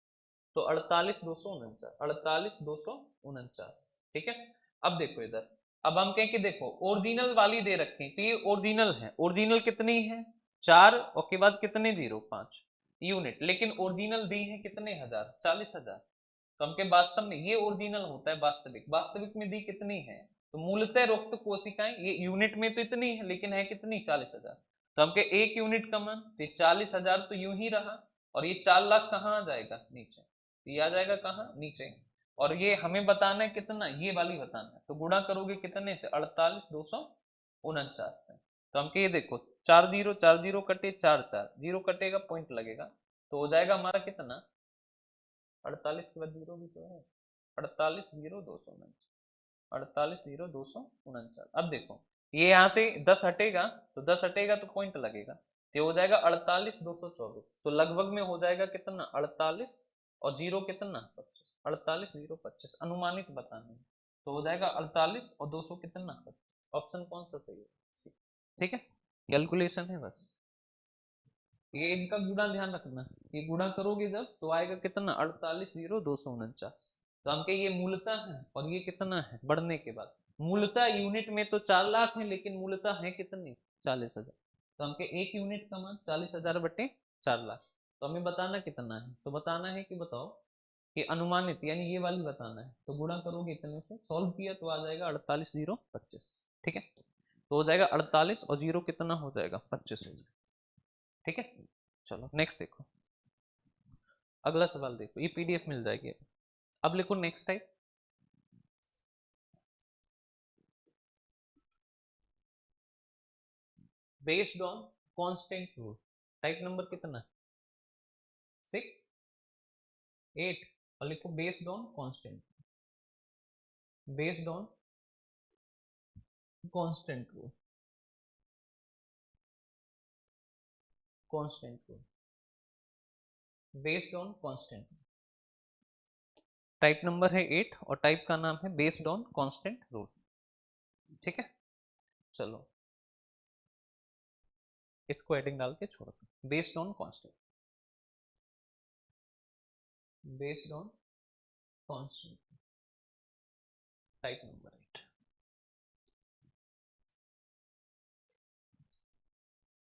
तो 48 249, 48 249। ठीक है, अब देखो इधर, अब हम कहें कि देखो ओरिजिनल वाली दे रखी है, तो ये ओरिजिनल है, ओरिजिनल कितनी है 4, और के बाद कितने जीरो 5 यूनिट, लेकिन ओरिजिनल दी है कितने हजार, 40,000। तो हम के वास्तव में ये ओरिजिनल होता है, वास्तविक, वास्तविक में दी कितनी है, तो मूलतः रोक्त कोशिकाएं, ये यूनिट में तो इतनी है लेकिन है कितनी 40,000। तो हम के 1 यूनिट का मान, तो 40,000 तो यूं ही रहा, और ये 4 लाख कहाँ आ जाएगा नीचे, तो ये आ जाएगा कहाँ नीचे, और ये हमें बताना है कितना, ये वाली बताना है, तो गुणा करोगे कितने से, 48 249 से। तो हम ये देखो 4 जीरो कटे 4 4 जीरो कटेगा, पॉइंट लगेगा, तो हो जाएगा हमारा कितना, 48 के बाद जीरो भी तो है, 48 0 249, अब देखो ये यहाँ से 10 हटेगा, तो 10 हटेगा तो पॉइंट लगेगा, तो हो जाएगा 48 224, तो लगभग में हो जाएगा कितना 48, और जीरो कितना 25, 48 0 25 अनुमानित बताना है, तो हो जाएगा 48 और 200 कितना 25। ऑप्शन कौन सा सही है, सी। ठीक है, कैलकुलेशन है बस, ये इनका गुणा ध्यान रखना, ये गुणा करोगे जब तो आएगा कितना 48 0 249। तो हम ये मूलतः है, और ये कितना है बढ़ने के बाद, मूलतः यूनिट में तो 4 लाख है, लेकिन मूलतः है कितनी 40,000। तो हम 1 यूनिट का मान 40,000 बटे 4 लाख। तो हमें बताना कितना है, तो बताना है कि बताओ कि अनुमानित, यानी ये वाली बताना है, तो गुणा करोगे इतने से, सॉल्व किया तो आ जाएगा 48 0 25। ठीक है, तो हो जाएगा 48, और जीरो कितना हो जाएगा 25 हो जाएगा। ठीक है, चलो नेक्स्ट देखो, अगला सवाल देखो, ये पीडीएफ मिल जाएगी। अब लिखो next type, based on constant rule, type number कितना 6 8, और लिखो based on constant, based on constant rule, constant rule, based on constant, type number है 8, और टाइप का नाम है बेस्ड ऑन कांस्टेंट रूल। ठीक है, चलो इसको हेडिंग डाल के छोड़ दो, based on constant, based on constant, type number 8,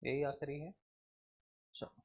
यही आखिरी है। चलो